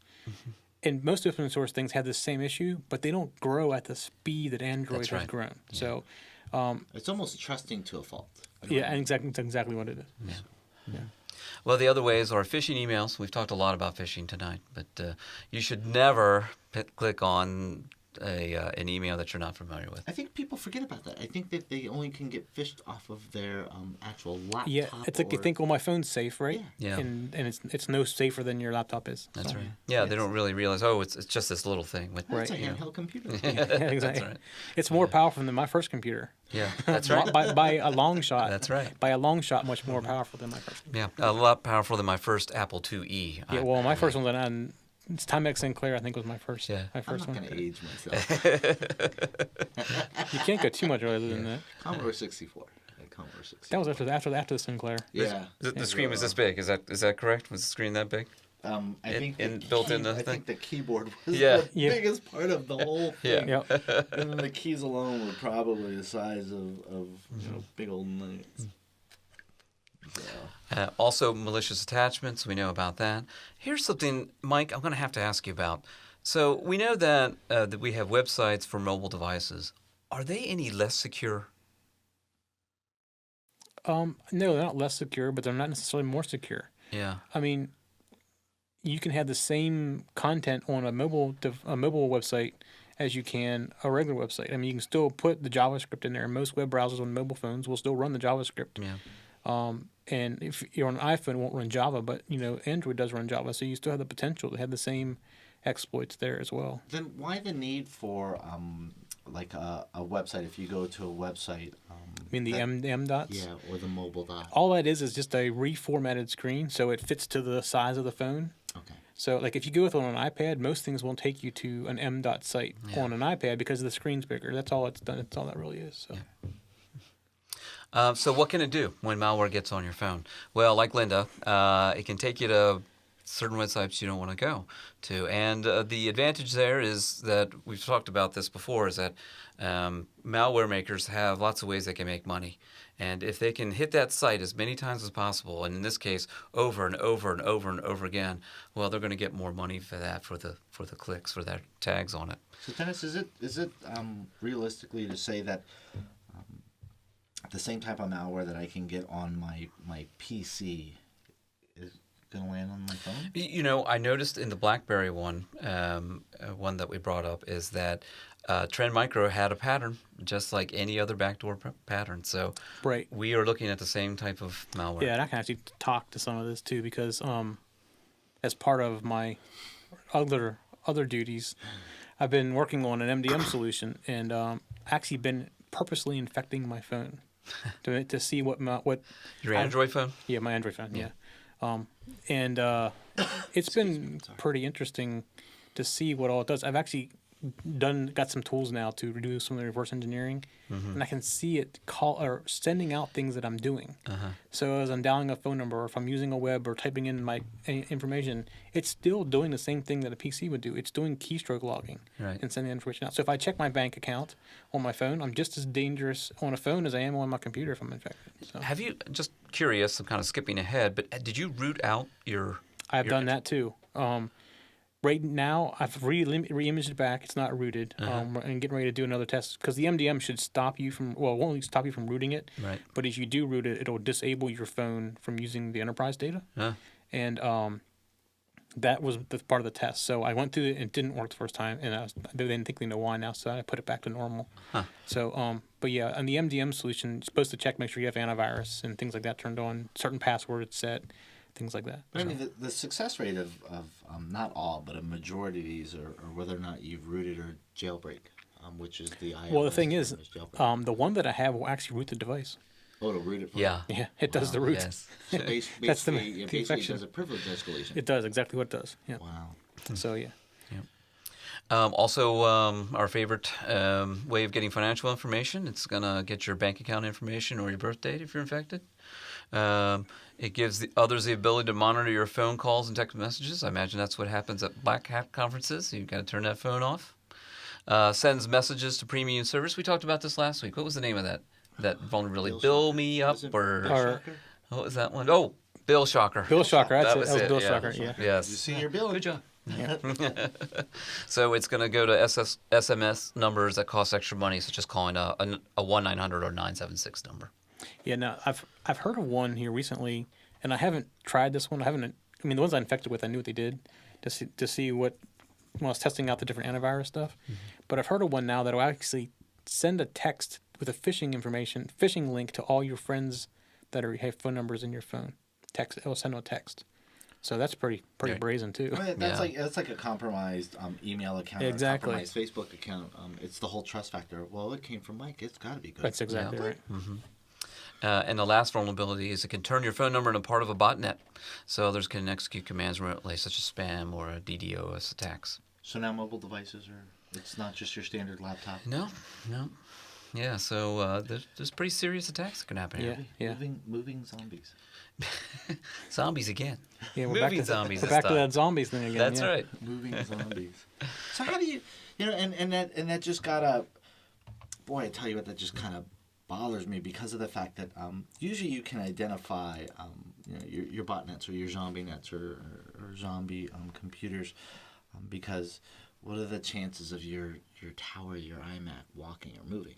and most open source things have the same issue, but they don't grow at the speed that Android That's has right. grown. So It's almost trusting to a fault. yeah, and exactly what it is. Yeah. Well, the other ways are phishing emails. We've talked a lot about phishing tonight, but you should never click on an email that you're not familiar with. I think people forget about that. I think that they only can get phished off of their actual laptop. Yeah, it's like you think, well, my phone's safe, right? Yeah. And it's no safer than your laptop is. That's So, right. Yeah, they don't really realize, it's just this little thing. With, That's Right. a handheld computer. Yeah, exactly. That's right. It's more powerful than my first computer. Yeah, that's right. by a long shot. That's right. By a long shot, much more powerful than my first computer. Yeah, a lot powerful than my first Apple IIe. Yeah, well, my first one, it's Timex Sinclair, I think, was my first. Yeah. My I'm first not one. going to age myself. You can't go too much earlier than that. Commodore 64. Commodore 64. That was after the Sinclair. Yeah. The screen was this big. Is that correct? Was the screen that big? I think built in the I thing? think the keyboard was Yeah. the biggest part of the whole Yeah. thing. Yep. And then the keys alone were probably the size of big old knights. So. Also, malicious attachments. We know about that. Here's something, Mike, I'm going to have to ask you about. So we know that we have websites for mobile devices. Are they any less secure? No, they're not less secure, but they're not necessarily more secure. Yeah. I mean, you can have the same content on a mobile website as you can a regular website. I mean, you can still put the JavaScript in there. Most web browsers on mobile phones will still run the JavaScript. Yeah. And if you're on an iPhone, it won't run Java, but Android does run Java, so you still have the potential to have the same exploits there as well. Then why the need for like a website? If you go to a website, I mean the M dots. yeah, or the mobile dot. All that is just a reformatted screen, so it fits to the size of the phone. Okay. So, like, if you go with it on an iPad, most things won't take you to an M dot site on an iPad because the screen's bigger. That's all it's done. That's all that really is. So. So what can it do when malware gets on your phone? Well, like Linda, it can take you to certain websites you don't want to go to. And the advantage there is that we've talked about this before, is that malware makers have lots of ways they can make money. And if they can hit that site as many times as possible, and in this case over and over and over and over again, well, they're going to get more money for that, for the clicks, for their tags on it. So Dennis, is it realistically to say that the same type of malware that I can get on my PC is going to land on my phone? You know, I noticed in the BlackBerry one, one that we brought up, is that Trend Micro had a pattern, just like any other backdoor pattern. So Right. we are looking at the same type of malware. Yeah, and I can actually talk to some of this too, because as part of my other duties, I've been working on an MDM solution, and actually been purposely infecting my phone to see what Your Android phone? Yeah, my Android phone. Yeah, and it's been pretty interesting to see what all it does. I've actually got some tools now to do some of the reverse engineering, and I can see it sending out things that I'm doing. So as I'm dialing a phone number, or if I'm using a web or typing in my information, it's still doing the same thing that a PC would do. It's doing keystroke logging and sending information out. So if I check my bank account on my phone, I'm just as dangerous on a phone as I am on my computer if I'm infected. So. Have you, just curious, I'm kind of skipping ahead, but did you root out your... I've done that too. Right now, I've re-imaged it back. It's not rooted. And getting ready to do another test, because the MDM should stop you from, well, it won't stop you from rooting it. Right. But if you do root it, it'll disable your phone from using the enterprise data. And that was the part of the test. So I went through it, and it didn't work the first time, and they didn't think they know why now, so I put it back to normal. So, but yeah, and the MDM solution is supposed to check, make sure you have antivirus and things like that turned on, certain passwords set, things like that. I mean, the success rate of not all, but a majority of these are whether or not you've rooted or jailbreak, which is the iOS. Well, the thing is, jailbreak. the one that I have will actually root the device. Oh, to root it for Yeah. Yeah, it does the root. Yes. So That's the basically it infection. does a privilege escalation. It does exactly what it does. Yeah. Wow. So yeah. Also, our favorite way of getting financial information, it's going to get your bank account information or your birth date if you're infected. It gives others the ability to monitor your phone calls and text messages. I imagine that's what happens at Black Hat conferences. You've got to turn that phone off. Sends messages to premium service. We talked about this last week. What was the name of that vulnerability? Bill Me Up or what was that one? Oh, Bill Shocker. Bill Shocker. That's That it. was That was it, Bill yeah. Shocker. Yeah. Yes. You see your bill. Good job. Yeah. So it's going to go to SMS numbers that cost extra money, such as calling a 1-900 or 976 number. Yeah. Now I've heard of one here recently, and I haven't tried this one. I mean, the ones I infected with, I knew what they did to see what. When I was testing out the different antivirus stuff, but I've heard of one now that will actually send a text with a phishing link to all your friends that have phone numbers in your phone. Text. It will send a text. So that's pretty brazen too. I mean, that's like a compromised email account, Exactly. or a compromised Facebook account. It's the whole trust factor. Well, it came from Mike. It's got to be good. That's exactly right. And the last vulnerability is it can turn your phone number into part of a botnet, so others can execute commands remotely, such as spam or DDoS attacks. So now mobile devices it's not just your standard laptop. No. Yeah, so there's pretty serious attacks that can happen here. Yeah. Moving zombies. Zombies again. Yeah, Moving zombies We're this back to time. that zombies thing again. That's yeah. right. Moving zombies. So how do you and that just gotta, boy, I tell you what, that just kind of bothers me because of the fact that usually you can identify your botnets or your zombie nets or zombie computers because what are the chances of your tower, your iMac walking or moving?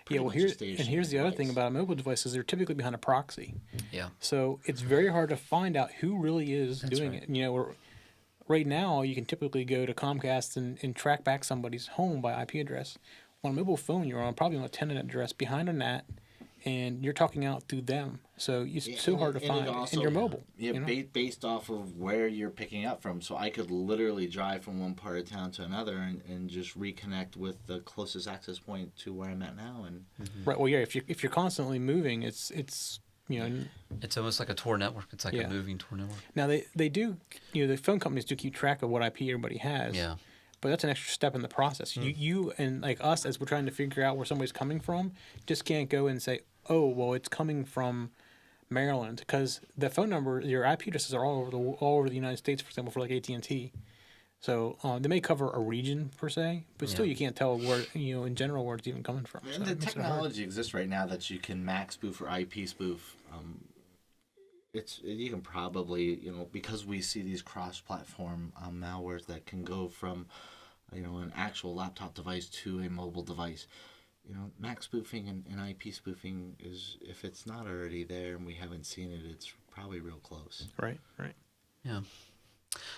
Yeah, well, here's the other thing about mobile devices. They're typically behind a proxy. Yeah. So it's very hard to find out who really is doing it. Right now, you can typically go to Comcast and track back somebody's home by IP address. On a mobile phone, you're probably on a tenant address behind a NAT, and you're talking out through them. So it's so hard to find, and you're mobile. Yeah, based off of where you're picking up from. So I could literally drive from one part of town to another and just reconnect with the closest access point to where I'm at now. And Right. Well, yeah. If you're constantly moving, it's It's almost like a Tor network. It's like a moving Tor network. Now they do. The phone companies do keep track of what IP everybody has. Yeah. But that's an extra step in the process. You and like us, as we're trying to figure out where somebody's coming from, just can't go and say, oh, well, it's coming from Maryland, because the phone number, your IP addresses are all over the United States. For example, for like AT&T, so they may cover a region per se, but still you can't tell where in general where it's even coming from. And the technology exists right now that you can MAC spoof or IP spoof. You can probably because we see these cross-platform malwares that can go from an actual laptop device to a mobile device. MAC spoofing and IP spoofing is, if it's not already there and we haven't seen it, it's probably real close. Right. Yeah.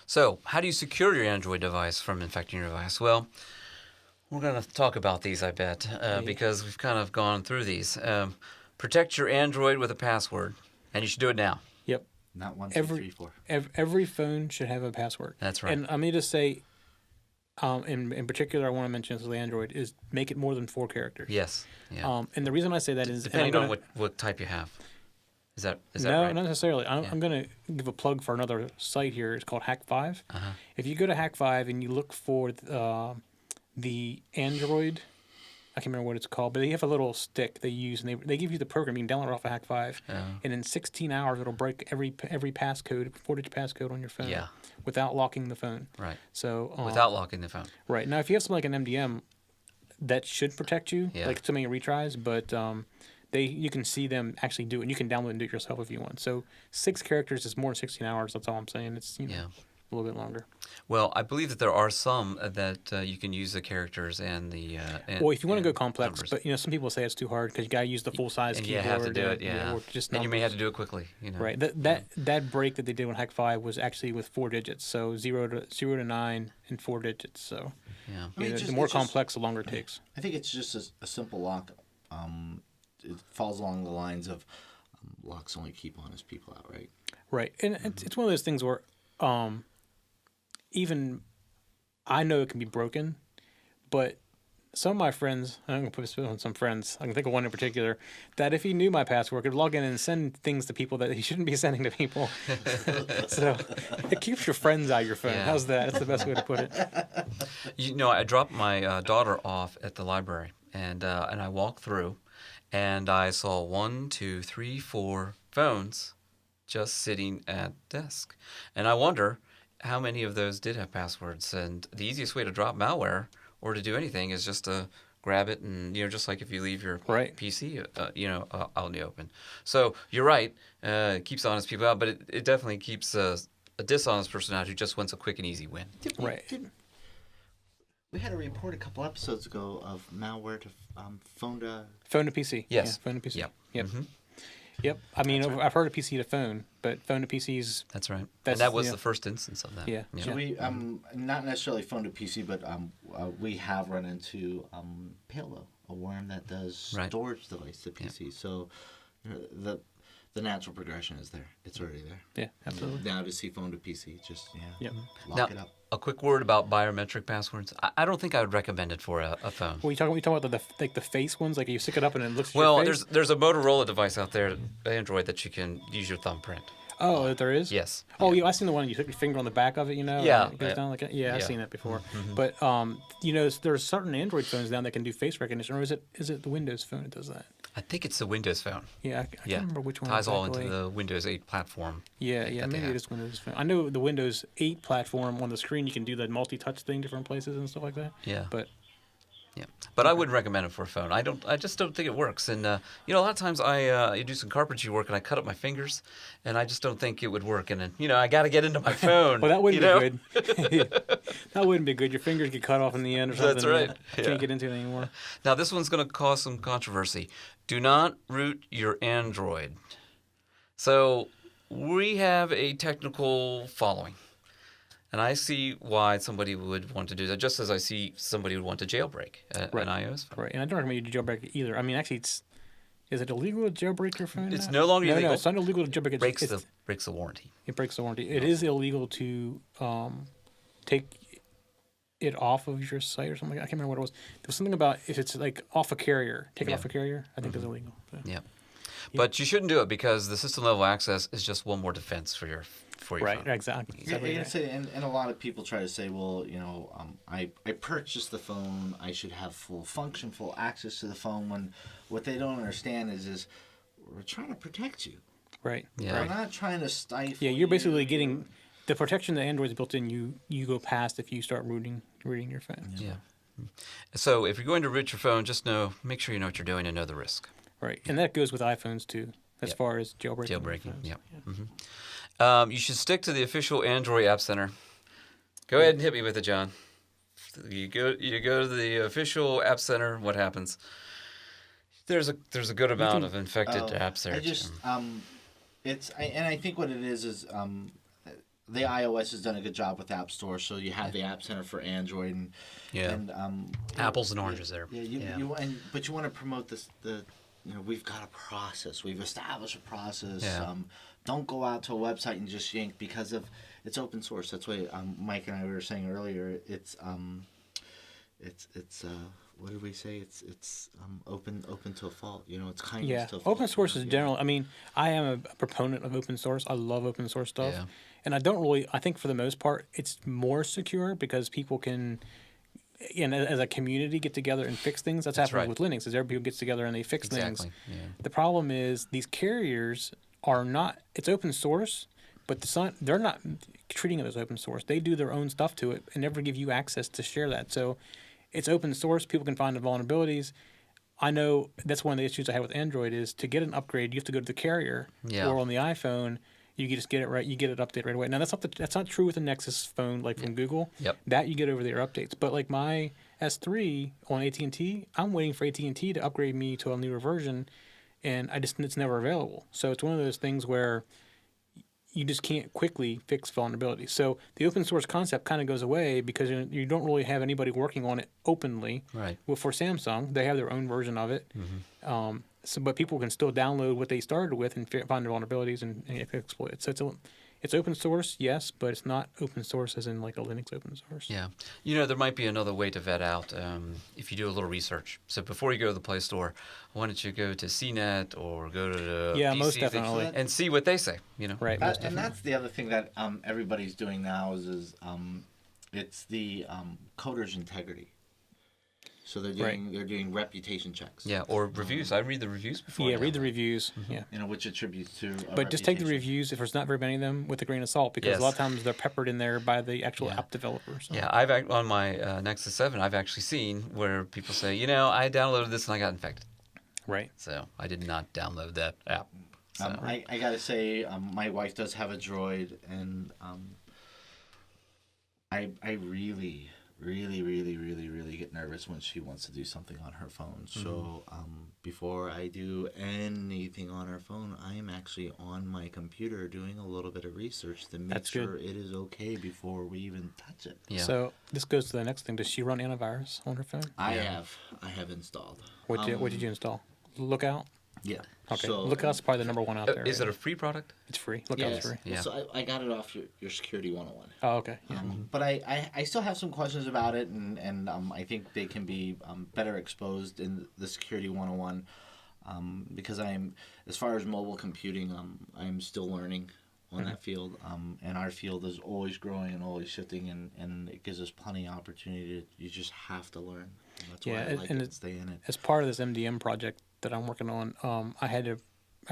So, how do you secure your Android device from infecting your device? Well, we're going to talk about these, I bet, because we've kind of gone through these. Protect your Android with a password, and you should do it now. Yep. Not 1, 2, 3, 4. Every phone should have a password. That's right. And I mean to say, in particular, I want to mention this with Android is make it more than 4 characters. Yes. Yeah. And the reason I say that is depending on what type you have. Is that no, right? not necessarily. I'm going to give a plug for another site here. It's called Hack5. Uh-huh. If you go to Hack5 and you look for the Android, I can't remember what it's called, but they have a little stick they use, and they give you the program. You can download it off of Hack5, and in 16 hours it'll break every passcode, 4-digit passcode on your phone, without locking the phone. Right. So without locking the phone. Right. Now, if you have something like an MDM, that should protect you, Yeah. like so many retries, but you can see them actually do it, and you can download and do it yourself if you want. So 6 characters is more than 16 hours. That's all I'm saying. It's a little bit longer. Well, I believe that there are some that you can use the characters and the. Well, if you want to go complex, numbers. but some people say it's too hard because you got to use the full size and keyboard. you have to do it, or just and you may numbers. have to do it quickly. Right. That break that they did on Hack5 was actually with 4 digits, so 0 to 9 and 4 digits. So the more complex, the longer it takes. I think it's just a simple lock. It falls along the lines of locks only keep honest people out, right? Right, and it's one of those things where even I know it can be broken, but some of my friends, I'm going to put this on some friends, I can think of one in particular, that if he knew my password, could log in and send things to people that he shouldn't be sending to people. So it keeps your friends out of your phone. Yeah. How's that? That's the best way to put it. I dropped my daughter off at the library, and I walked through, and I saw 1, 2, 3, 4 phones just sitting at the desk. And I wonder how many of those did have passwords. And the easiest way to drop malware or to do anything is just to grab it and, just like if you leave your PC, out in the open. So you're right. It keeps honest people out, but it definitely keeps a dishonest person out who just wants a quick and easy win. Right. We had a report a couple episodes ago of malware to phone to PC. Yes. Yeah, phone to PC. Yep. Mm-hmm. Yep. I mean, I've heard of PC to phone, but phone to PC's. That's right. And that was the first instance of that. Yeah. So we not necessarily phone to PC, but we have run into Palo, a worm that does storage device to PC. So the natural progression is there. It's already there. Yeah, absolutely. Now to see phone to PC, just Now, lock it up. a quick word about biometric passwords. I don't think I would recommend it for a phone. Well, you talking about the face ones, like you stick it up and it looks. At your face? There's a Motorola device out there, Android, that you can use your thumbprint. Oh, there is? Yes. Oh, yeah, I've seen the one you put your finger on the back of it, Yeah. and it goes down like that. Yeah, I've seen that before. Mm-hmm. But there's certain Android phones now that can do face recognition, or is it the Windows phone that does that? I think it's the Windows phone. Yeah, I can't remember which one. Ties exactly. all into the Windows 8 platform. Yeah, maybe it is Windows phone. I know the Windows 8 platform on the screen you can do the multi-touch thing, different places and stuff like that. Yeah. But I wouldn't recommend it for a phone. I just don't think it works. And a lot of times I do some carpentry work and I cut up my fingers, and I just don't think it would work. And then I got to get into my phone. Well, that wouldn't be good. That wouldn't be good. Your fingers get cut off in the end or something. That's right. Can't get into it anymore. Now this one's going to cause some controversy. Do not root your Android. So we have a technical following. And I see why somebody would want to do that, just as I see somebody would want to jailbreak an iOS phone. Right, and I don't recommend you to jailbreak it either. I mean, actually, is it illegal to jailbreak your phone? It's no longer illegal. No, it's not illegal to jailbreak it. Breaks the warranty. It breaks the warranty. It is illegal to take it off of your site or something. I can't remember what it was. There was something about if it's like off a carrier, take it off a carrier. I think that's illegal. So. Yeah. But you shouldn't do it because the system level access is just one more defense for your phone. Right, exactly. And a lot of people try to say, well, I purchased the phone, I should have full function, full access to the phone. When what they don't understand is we're trying to protect you. Right. Yeah. We're not trying to stifle. Yeah, you're basically getting the protection that Android's built in. You go past if you start reading your phone. Yeah. So if you're going to root your phone, just make sure you know what you're doing and know the risk. Right, and that goes with iPhones too, as Yep. far as jailbreaking. Jailbreaking. phones. Yep. You should stick to the official Android App Center. Go ahead and hit me with it, John. You go to the official App Center. What happens? There's a good amount of infected apps there. I just I think what it is the iOS has done a good job with App Store, so you have the App Center for Android and apples and oranges there. But you want to promote we've got a process, we've established a process. Yeah. Don't go out to a website and just yank because it's open source. That's why Mike and I were saying earlier. It's what did we say? It's open to a fault. It's kindness to a fault. Open source is general. I mean, I am a proponent of open source. I love open source stuff, Yeah. and I think for the most part, it's more secure because people can, as a community, get together and fix things. That's happening right. with Linux. As everybody gets together and they fix things. Exactly. Yeah. The problem is these carriers are not. It's open source, but they're not treating it as open source. They do their own stuff to it and never give you access to share that. So it's open source. People can find the vulnerabilities. I know that's one of the issues I have with Android is to get an upgrade, you have to go to the carrier. Yeah. Or on the iPhone, you can just get it right. You get it updated right away. Now that's not true with the Nexus phone like from Google. Yep. That you get over their updates. But like my S3 on AT&T, I'm waiting for AT&T to upgrade me to a newer version, and it's never available. So it's one of those things where you just can't quickly fix vulnerabilities. So the open source concept kind of goes away because you don't really have anybody working on it openly. Right. Well, for Samsung, they have their own version of it. But people can still download what they started with and find their vulnerabilities and exploit it. So it's open source, yes, but it's not open source as in like a Linux open source. Yeah. There might be another way to vet out if you do a little research. So before you go to the Play Store, why don't you go to CNET or go to the PC most definitely. and see what they say, Right. And that's the other thing that everybody's doing now is it's the coder's integrity. So they're doing reputation checks. Yeah, or reviews. I read the reviews before. Yeah, read the reviews. Yeah. Which attributes to. But just take the reviews, if there's not very many of them, with a grain of salt, because a lot of times they're peppered in there by the actual app developers. So. Yeah, on my Nexus 7, I've actually seen where people say, I downloaded this and I got infected. Right. So I did not download that app. So. I gotta say, my wife does have a Droid, and I really, really, really, really, really get nervous when she wants to do something on her phone. So before I do anything on her phone, I am actually on my computer doing a little bit of research to make sure it is okay before we even touch it. Yeah. So this goes to the next thing. Does she run antivirus on her phone? I have installed. What did you install? Lookout? Yeah. Okay. So, Lookout's probably the number one out there. Is it a free product? It's free. Lookout's free. Yeah. So I got it off your Security 101. Oh, okay. Yeah. But I still have some questions about it, and I think they can be better exposed in the Security 101 because as far as mobile computing, I'm still learning on that field, and our field is always growing and always shifting, and it gives us plenty of opportunity. You just have to learn. And that's why I like it and stay in it. As part of this MDM project that I'm working on, I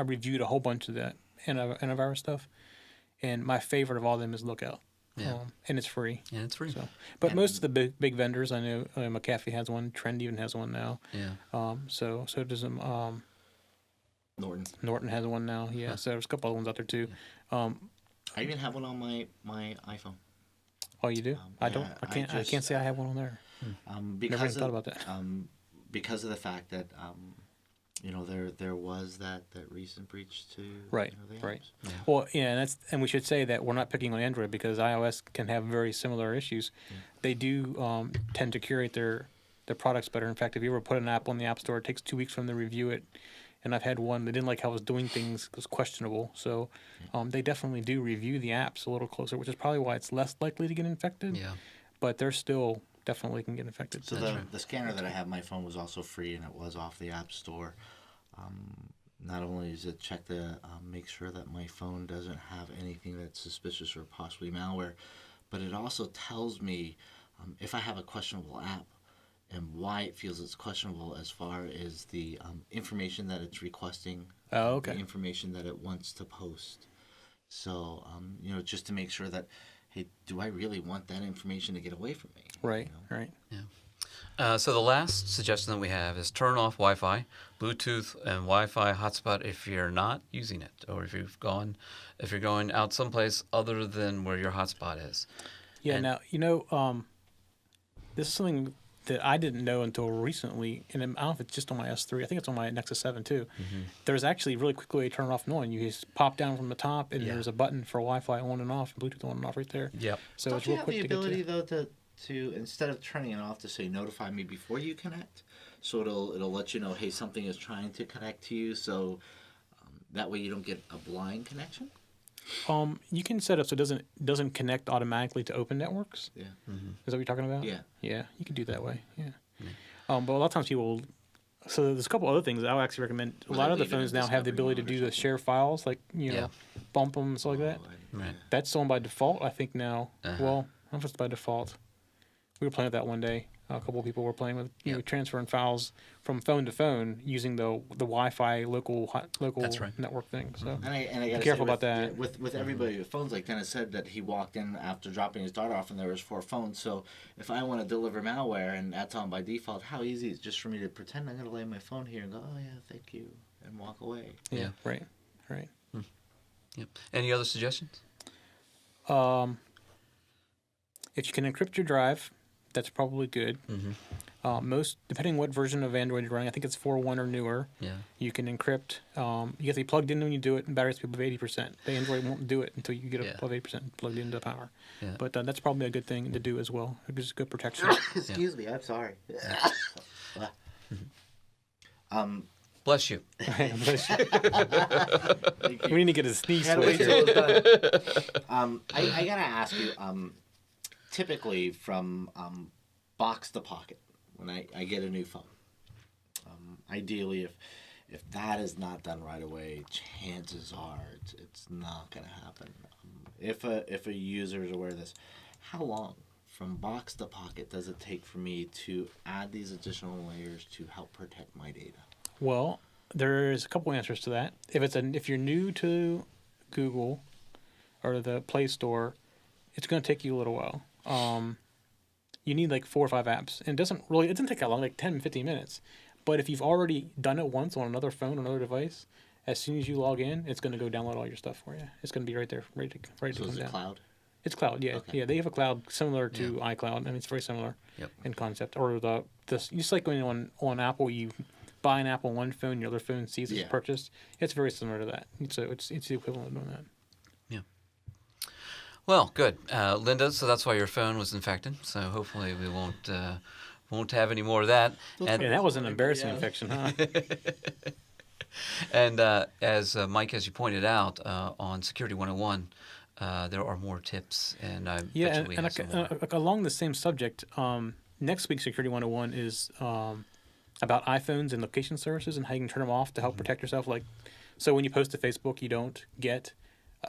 reviewed a whole bunch of that antivirus stuff, and my favorite of all of them is Lookout. Yeah. And it's free. Yeah, it's free. So, but most of the big vendors, I know McAfee has one, Trend even has one now. Yeah. So does Norton has one now. Yeah. Huh. So there's a couple other ones out there too. I even have one on my iPhone. Oh, you do? I don't. I can't say I have one on there. Because Never even thought about that. Because of the fact that there was that recent breach to right. the Right. apps. Yeah. Well, yeah, and we should say that we're not picking on Android because iOS can have very similar issues. Yeah. They do tend to curate their products better. In fact, if you ever put an app on the App Store, it takes 2 weeks for them to review it. And I've had one, they didn't like how I was doing things, it was questionable. So they definitely do review the apps a little closer, which is probably why it's less likely to get infected. Yeah. But they're still definitely can get infected. So the scanner that I have on my phone was also free, and it was off the App Store. Not only does it check to make sure that my phone doesn't have anything that's suspicious or possibly malware, but it also tells me if I have a questionable app. and why it feels it's questionable as far as the information that it's requesting, Oh, okay. the information that it wants to post. So, just to make sure that, hey, do I really want that information to get away from me? Right, right. Yeah. So the last suggestion that we have is turn off Wi-Fi, Bluetooth, and Wi-Fi hotspot if you're not using it, or if you're going out someplace other than where your hotspot is. Yeah. And- Now, this is something that I didn't know until recently, and I don't know if it's just on my S3. I think it's on my Nexus 7 too. There's actually a really quick way to turn it off and on. You just pop down from the top, and there's a button for Wi-Fi on and off, and Bluetooth on and off right there. Yep. So Don't it's you real have quick the to get ability to. though to instead of turning it off to say notify me before you connect, so it'll let you know, hey, something is trying to connect to you, so that way you don't get a blind connection. You can set up so it doesn't connect automatically to open networks. Yeah. Is that what you're talking about? Yeah. Yeah, you can do it that way. Yeah. But a lot of times people. So there's a couple other things that I would actually recommend. A Or lot they of the leave it in phones now have the discovery ability to mode or do the something. share files, like bump them and stuff like that. Right. That's on by default, I think now. Uh-huh. Well, I don't know if it's by default. We were playing with that one day. A couple of people were playing with transferring files from phone to phone using the Wi-Fi local That's right. network thing. So And I gotta careful say, about that. With everybody with phones, like Dennis said, that he walked in after dropping his daughter off and there was 4 phones. So if I want to deliver malware and that's on by default, how easy is it just for me to pretend I'm gonna lay my phone here and go, oh yeah, thank you, and walk away. yeah, right. Yep. Any other suggestions? If you can encrypt your drive, that's probably good. Most, depending what version of Android you're running, I think it's 4.1 or newer. Yeah. You can encrypt. You have to be plugged in when you do it, and batteries above 80%. The Android won't do it until you get above 80% plugged into power. Yeah. But that's probably a good thing to do as well. It gives good protection. Excuse me, I'm sorry. Bless you. We need to get a sneeze Had to wait switch till here. it was done. I gotta ask you, typically from box to pocket, when I get a new phone, ideally if that is not done right away, chances are it's not gonna happen. If a user is aware of this, how long from box to pocket does it take for me to add these additional layers to help protect my data? Well, there's a couple answers to that. If you're new to Google or the Play Store, it's going to take you a little while. You need like 4 or 5 apps, and it doesn't take that long, like 10, 15 minutes. But if you've already done it once on another phone, another device, as soon as you log in, it's going to go download all your stuff for you. It's going to be right there, ready to So come is it down. cloud? It's cloud, yeah. Okay. Yeah, they have a cloud similar to iCloud. I mean, it's very similar Yep. in concept. Or just like when on Apple, you buy an Apple one phone, your other phone sees it's purchased. It's very similar to that. So it's the equivalent of doing that. Yeah. Well, good, Linda. So that's why your phone was infected. So hopefully we won't have any more of that. And that was an embarrassing infection, huh? And as Mike, as you pointed out on Security 101, there are more tips, and I bet you we have some more. Along the same subject, next week's Security 101 is about iPhones and location services and how you can turn them off to help protect yourself. Like, so when you post to Facebook, you don't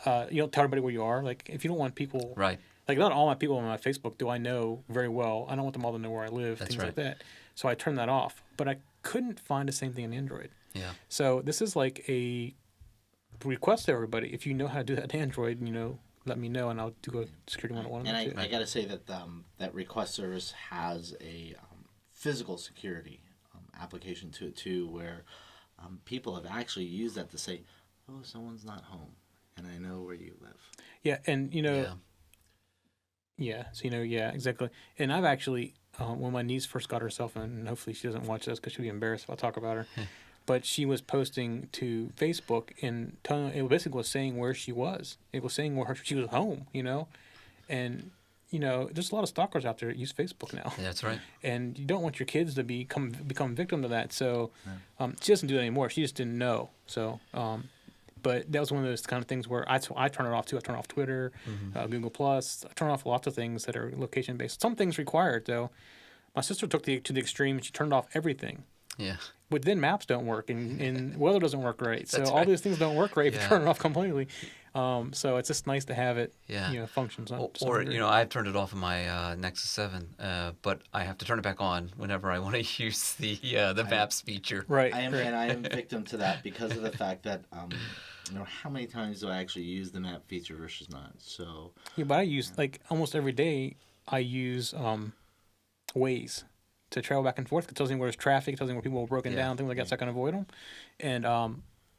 tell everybody where you are. Like, if you don't want people, Right. like not all my people on my Facebook do I know very well. I don't want them all to know where I live, That's things like right. that. So I turned that off. But I couldn't find the same thing on Android. Yeah. So this is like a request to everybody. If you know how to do that in Android, let me know, and I'll do a Security 101 on And that too. I got to say that that request service has a physical security application to it too, where people have actually used that to say, "Oh, someone's not home, and I know where you live." Yeah, and Yeah. yeah, exactly. And I've actually, when my niece first got her cell phone, and hopefully she doesn't watch this because she'll be embarrassed if I talk about her, but she was posting to Facebook and it basically was saying where she was. It was saying where she was home, and there's a lot of stalkers out there that use Facebook now. That's right. And you don't want your kids to become victim to that. So she doesn't do it anymore. She just didn't know. So, but that was one of those kind of things where I turn it off too. I turn off Twitter, Google Plus. I turn off lots of things that are location based. Some things required though. My sister took to the extreme. She turned off everything. Yeah. But then maps don't work and weather doesn't work right. So That's all right. these things don't work right if Yeah. you turn it off completely. So it's just nice to have it, Yeah. functions. Or I've turned it off on my Nexus 7, but I have to turn it back on whenever I want to use the maps feature. Right. I am victim to that because of the fact that how many times do I actually use the map feature versus not? So Yeah, but I use like almost every day. I use Waze to travel back and forth. It tells me where there's traffic. It tells me where people are broken down, things like that, so I can avoid them. And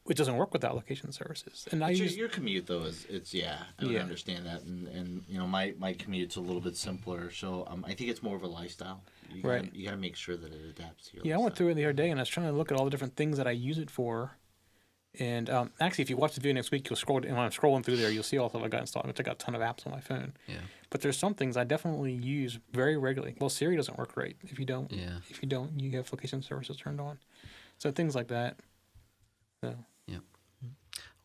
it doesn't work without location services. And your commute though I would understand that, and my commute's a little bit simpler, so I think it's more of a lifestyle. You gotta make sure that it adapts to your lifestyle. I went through it the other day and I was trying to look at all the different things that I use it for. And actually, if you watch the video next week, you'll scroll. And when I'm scrolling through there, you'll see all the stuff I got installed. I got a ton of apps on my phone. Yeah. But there's some things I definitely use very regularly. Well, Siri doesn't work right if you don't. Yeah. If you don't, you have location services turned on. So things like that. So. Yeah.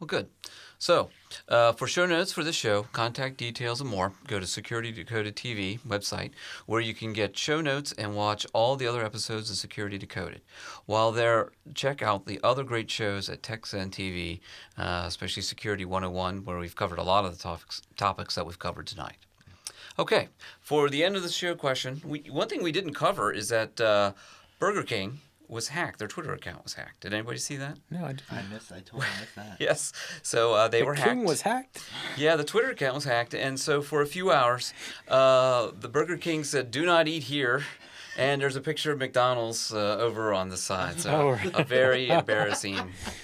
Well, good. So, for show notes for this show, contact details and more, go to Security Decoded TV website, where you can get show notes and watch all the other episodes of Security Decoded. While there, check out the other great shows at TechZen TV, especially Security 101, where we've covered a lot of the topics that we've covered tonight. Okay, for the end of the show question, one thing we didn't cover is that Burger King was hacked. Their Twitter account was hacked. Did anybody see that? No, I didn't. I totally missed that. Yes. So they were hacked. King was hacked? Yeah, the Twitter account was hacked. And so for a few hours, the Burger King said, "Do not eat here." And there's a picture of McDonald's over on the side. So a very embarrassing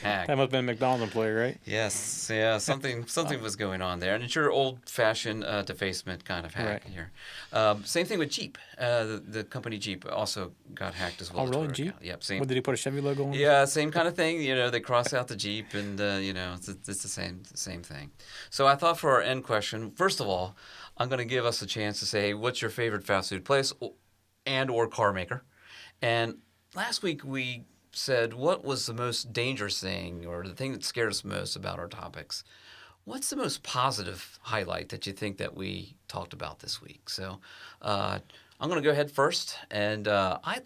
hack. That must have been a McDonald's employee, right? Yes. Yeah, something was going on there. And it's your old-fashioned defacement kind of hack here. Same thing with Jeep. The company Jeep also got hacked as well. Oh, really? Jeep? Account. Yep. Same. What, did he put a Chevy logo on? Yeah, same kind of thing. They cross out the Jeep, and it's the same thing. So I thought for our end question, first of all, I'm going to give us a chance to say, what's your favorite fast food place and or car maker? And last week we said, what was the most dangerous thing or the thing that scared us most about our topics? What's the most positive highlight that you think that we talked about this week? So I'm going to go ahead first, and I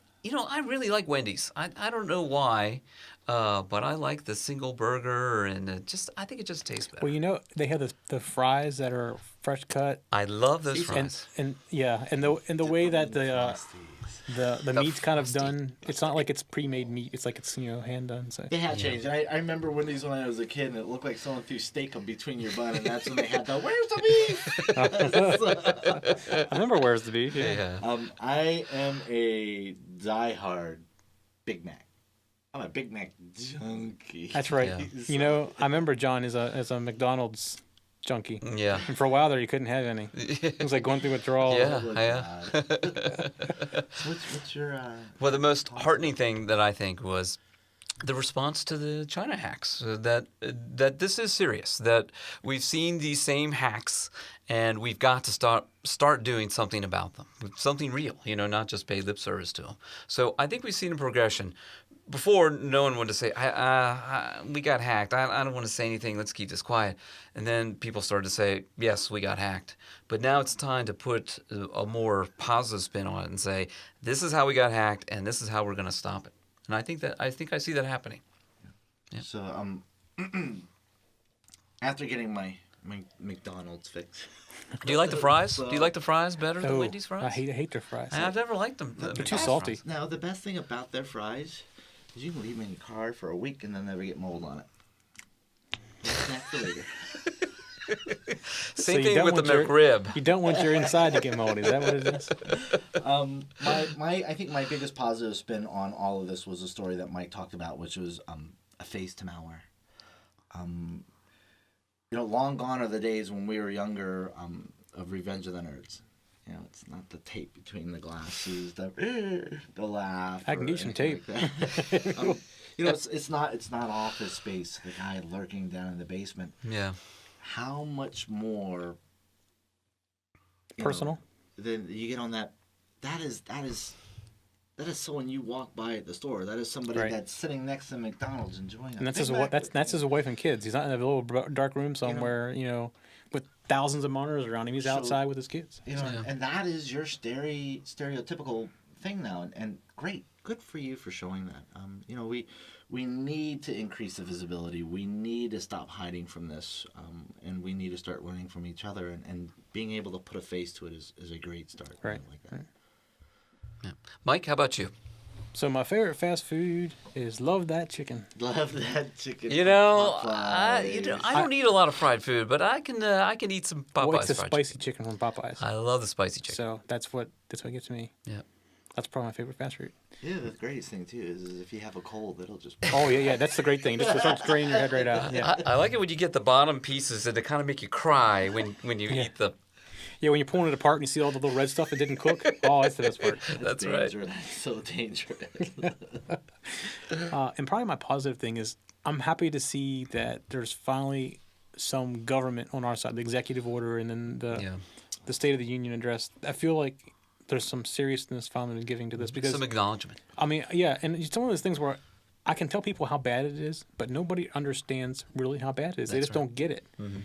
really like Wendy's. I don't know why, but I like the single burger, and I think it just tastes better. Well, they have the fries that are fresh cut. I love those fries. And the way that the meat's kind of done. It's not like it's pre-made meat. It's like it's hand done. So they have changed. I remember Wendy's when I was a kid, and it looked like someone threw steak in between your bun, and that's when they had "Where's the beef?" I remember Where's the Beef. Yeah. I am a diehard Big Mac. I'm a Big Mac junkie. That's right. Yeah. I remember John is a McDonald's junkie. Yeah. And for a while there, you couldn't have any. It was like going through withdrawal. Yeah. What's your? Well, the most heartening thing that I think was the response to the China hacks. That this is serious. That we've seen these same hacks, and we've got to start doing something about them. Something real. Not just pay lip service to them. So I think we've seen a progression. Before, no one wanted to say, we got hacked. I don't want to say anything. Let's keep this quiet. And then people started to say, yes, we got hacked. But now it's time to put a more positive spin on it and say, this is how we got hacked, and this is how we're going to stop it. And I think I see that happening. Yeah. So after getting my McDonald's fix. Do you like the fries? Do you like the fries better than Wendy's fries? I hate their fries. I've never liked them. They're too salty. Now, the best thing about their fries is you can leave them in your car for a week and then never get mold on it. Snack for later. Same thing with the McRib. You don't want your inside to get moldy. Is that what it is? I think my biggest positive spin on all of this was a story that Mike talked about, which was a phase to malware. Long gone are the days when we were younger of Revenge of the Nerds. It's not the tape between the glasses, the laugh. I can get some tape. Like it's not Office Space, the guy lurking down in the basement. Yeah. How much more personal than you get on that? That is someone you walk by at the store. That is somebody that's sitting next to McDonald's enjoying. And that's his wife and kids. He's not in a little dark room somewhere, with thousands of monitors around him. He's outside with his kids. And that is your stereotypical thing now, and great. good for you for showing that. We need to increase the visibility. We need to stop hiding from this, and we need to start learning from each other. And being able to put a face to it is a great start. Right. Like that. Right. Yeah. Mike, how about you? So my favorite fast food is love that chicken. Love that chicken. I don't eat a lot of fried food, but I can eat some Popeyes What's the fried spicy chicken from Popeyes? I love the spicy chicken. So that's what gets me. Yeah. That's probably my favorite fast food. Yeah, the greatest thing too is if you have a cold, it'll just. Oh yeah, that's the great thing. Just start straining your head right out. Yeah. I like it when you get the bottom pieces and they kind of make you cry when you eat them. Yeah, when you're pulling it apart and you see all the little red stuff that didn't cook. Oh, that's the best part. That's right. That's so dangerous. And probably my positive thing is I'm happy to see that there's finally some government on our side, the executive order and then the State of the Union address. I feel like there's some seriousness finally giving to this because Some acknowledgement. I mean, yeah, and it's one of those things where I can tell people how bad it is, but nobody understands really how bad it is. They just don't get it. Mm-hmm.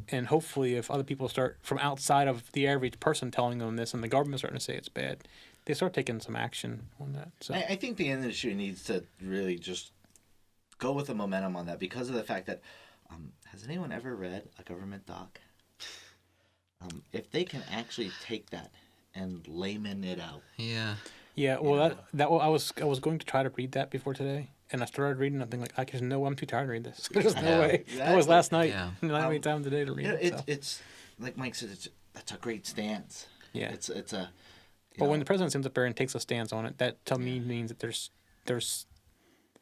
And hopefully, if other people start from outside of the average person telling them this, and the government starting to say it's bad, they start taking some action on that. So I think the industry needs to really just go with the momentum on that because of the fact that has anyone ever read a government doc? If they can actually take that and layman it out. Yeah. Yeah, well, I was going to try to read that before today, and I started reading. I think like I just know I'm too tired to read this. There's no way. Exactly. That was last night. Yeah. Not any time today to read it. So. It's like Mike said. That's a great stance. Yeah. It's a. But when the president stands up there and takes a stance on it, that to me means that there's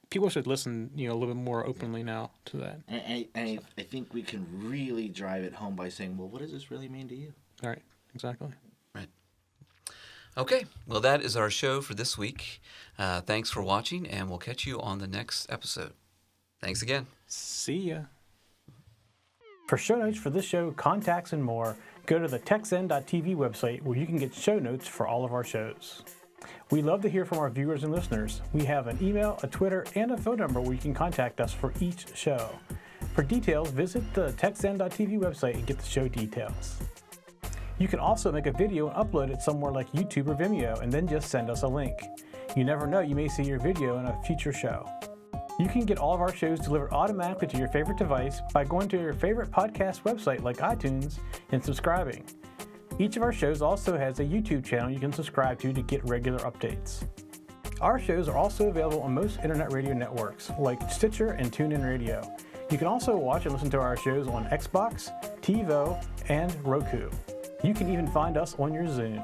people should listen, a little bit more openly now to that. And I think we can really drive it home by saying, well, what does this really mean to you? All right. Exactly. Right. Okay. Well, that is our show for this week. Thanks for watching, and we'll catch you on the next episode. Thanks again. See ya. For show notes for this show, contacts, and more, go to the techzen.tv website where you can get show notes for all of our shows. We love to hear from our viewers and listeners. We have an email, a Twitter, and a phone number where you can contact us for each show. For details, visit the techzen.tv website and get the show details. You can also make a video and upload it somewhere like YouTube or Vimeo and then just send us a link. You never know, you may see your video in a future show. You can get all of our shows delivered automatically to your favorite device by going to your favorite podcast website like iTunes and subscribing. Each of our shows also has a YouTube channel you can subscribe to get regular updates. Our shows are also available on most internet radio networks like Stitcher and TuneIn Radio. You can also watch and listen to our shows on Xbox, TiVo, and Roku. You can even find us on your Zoom.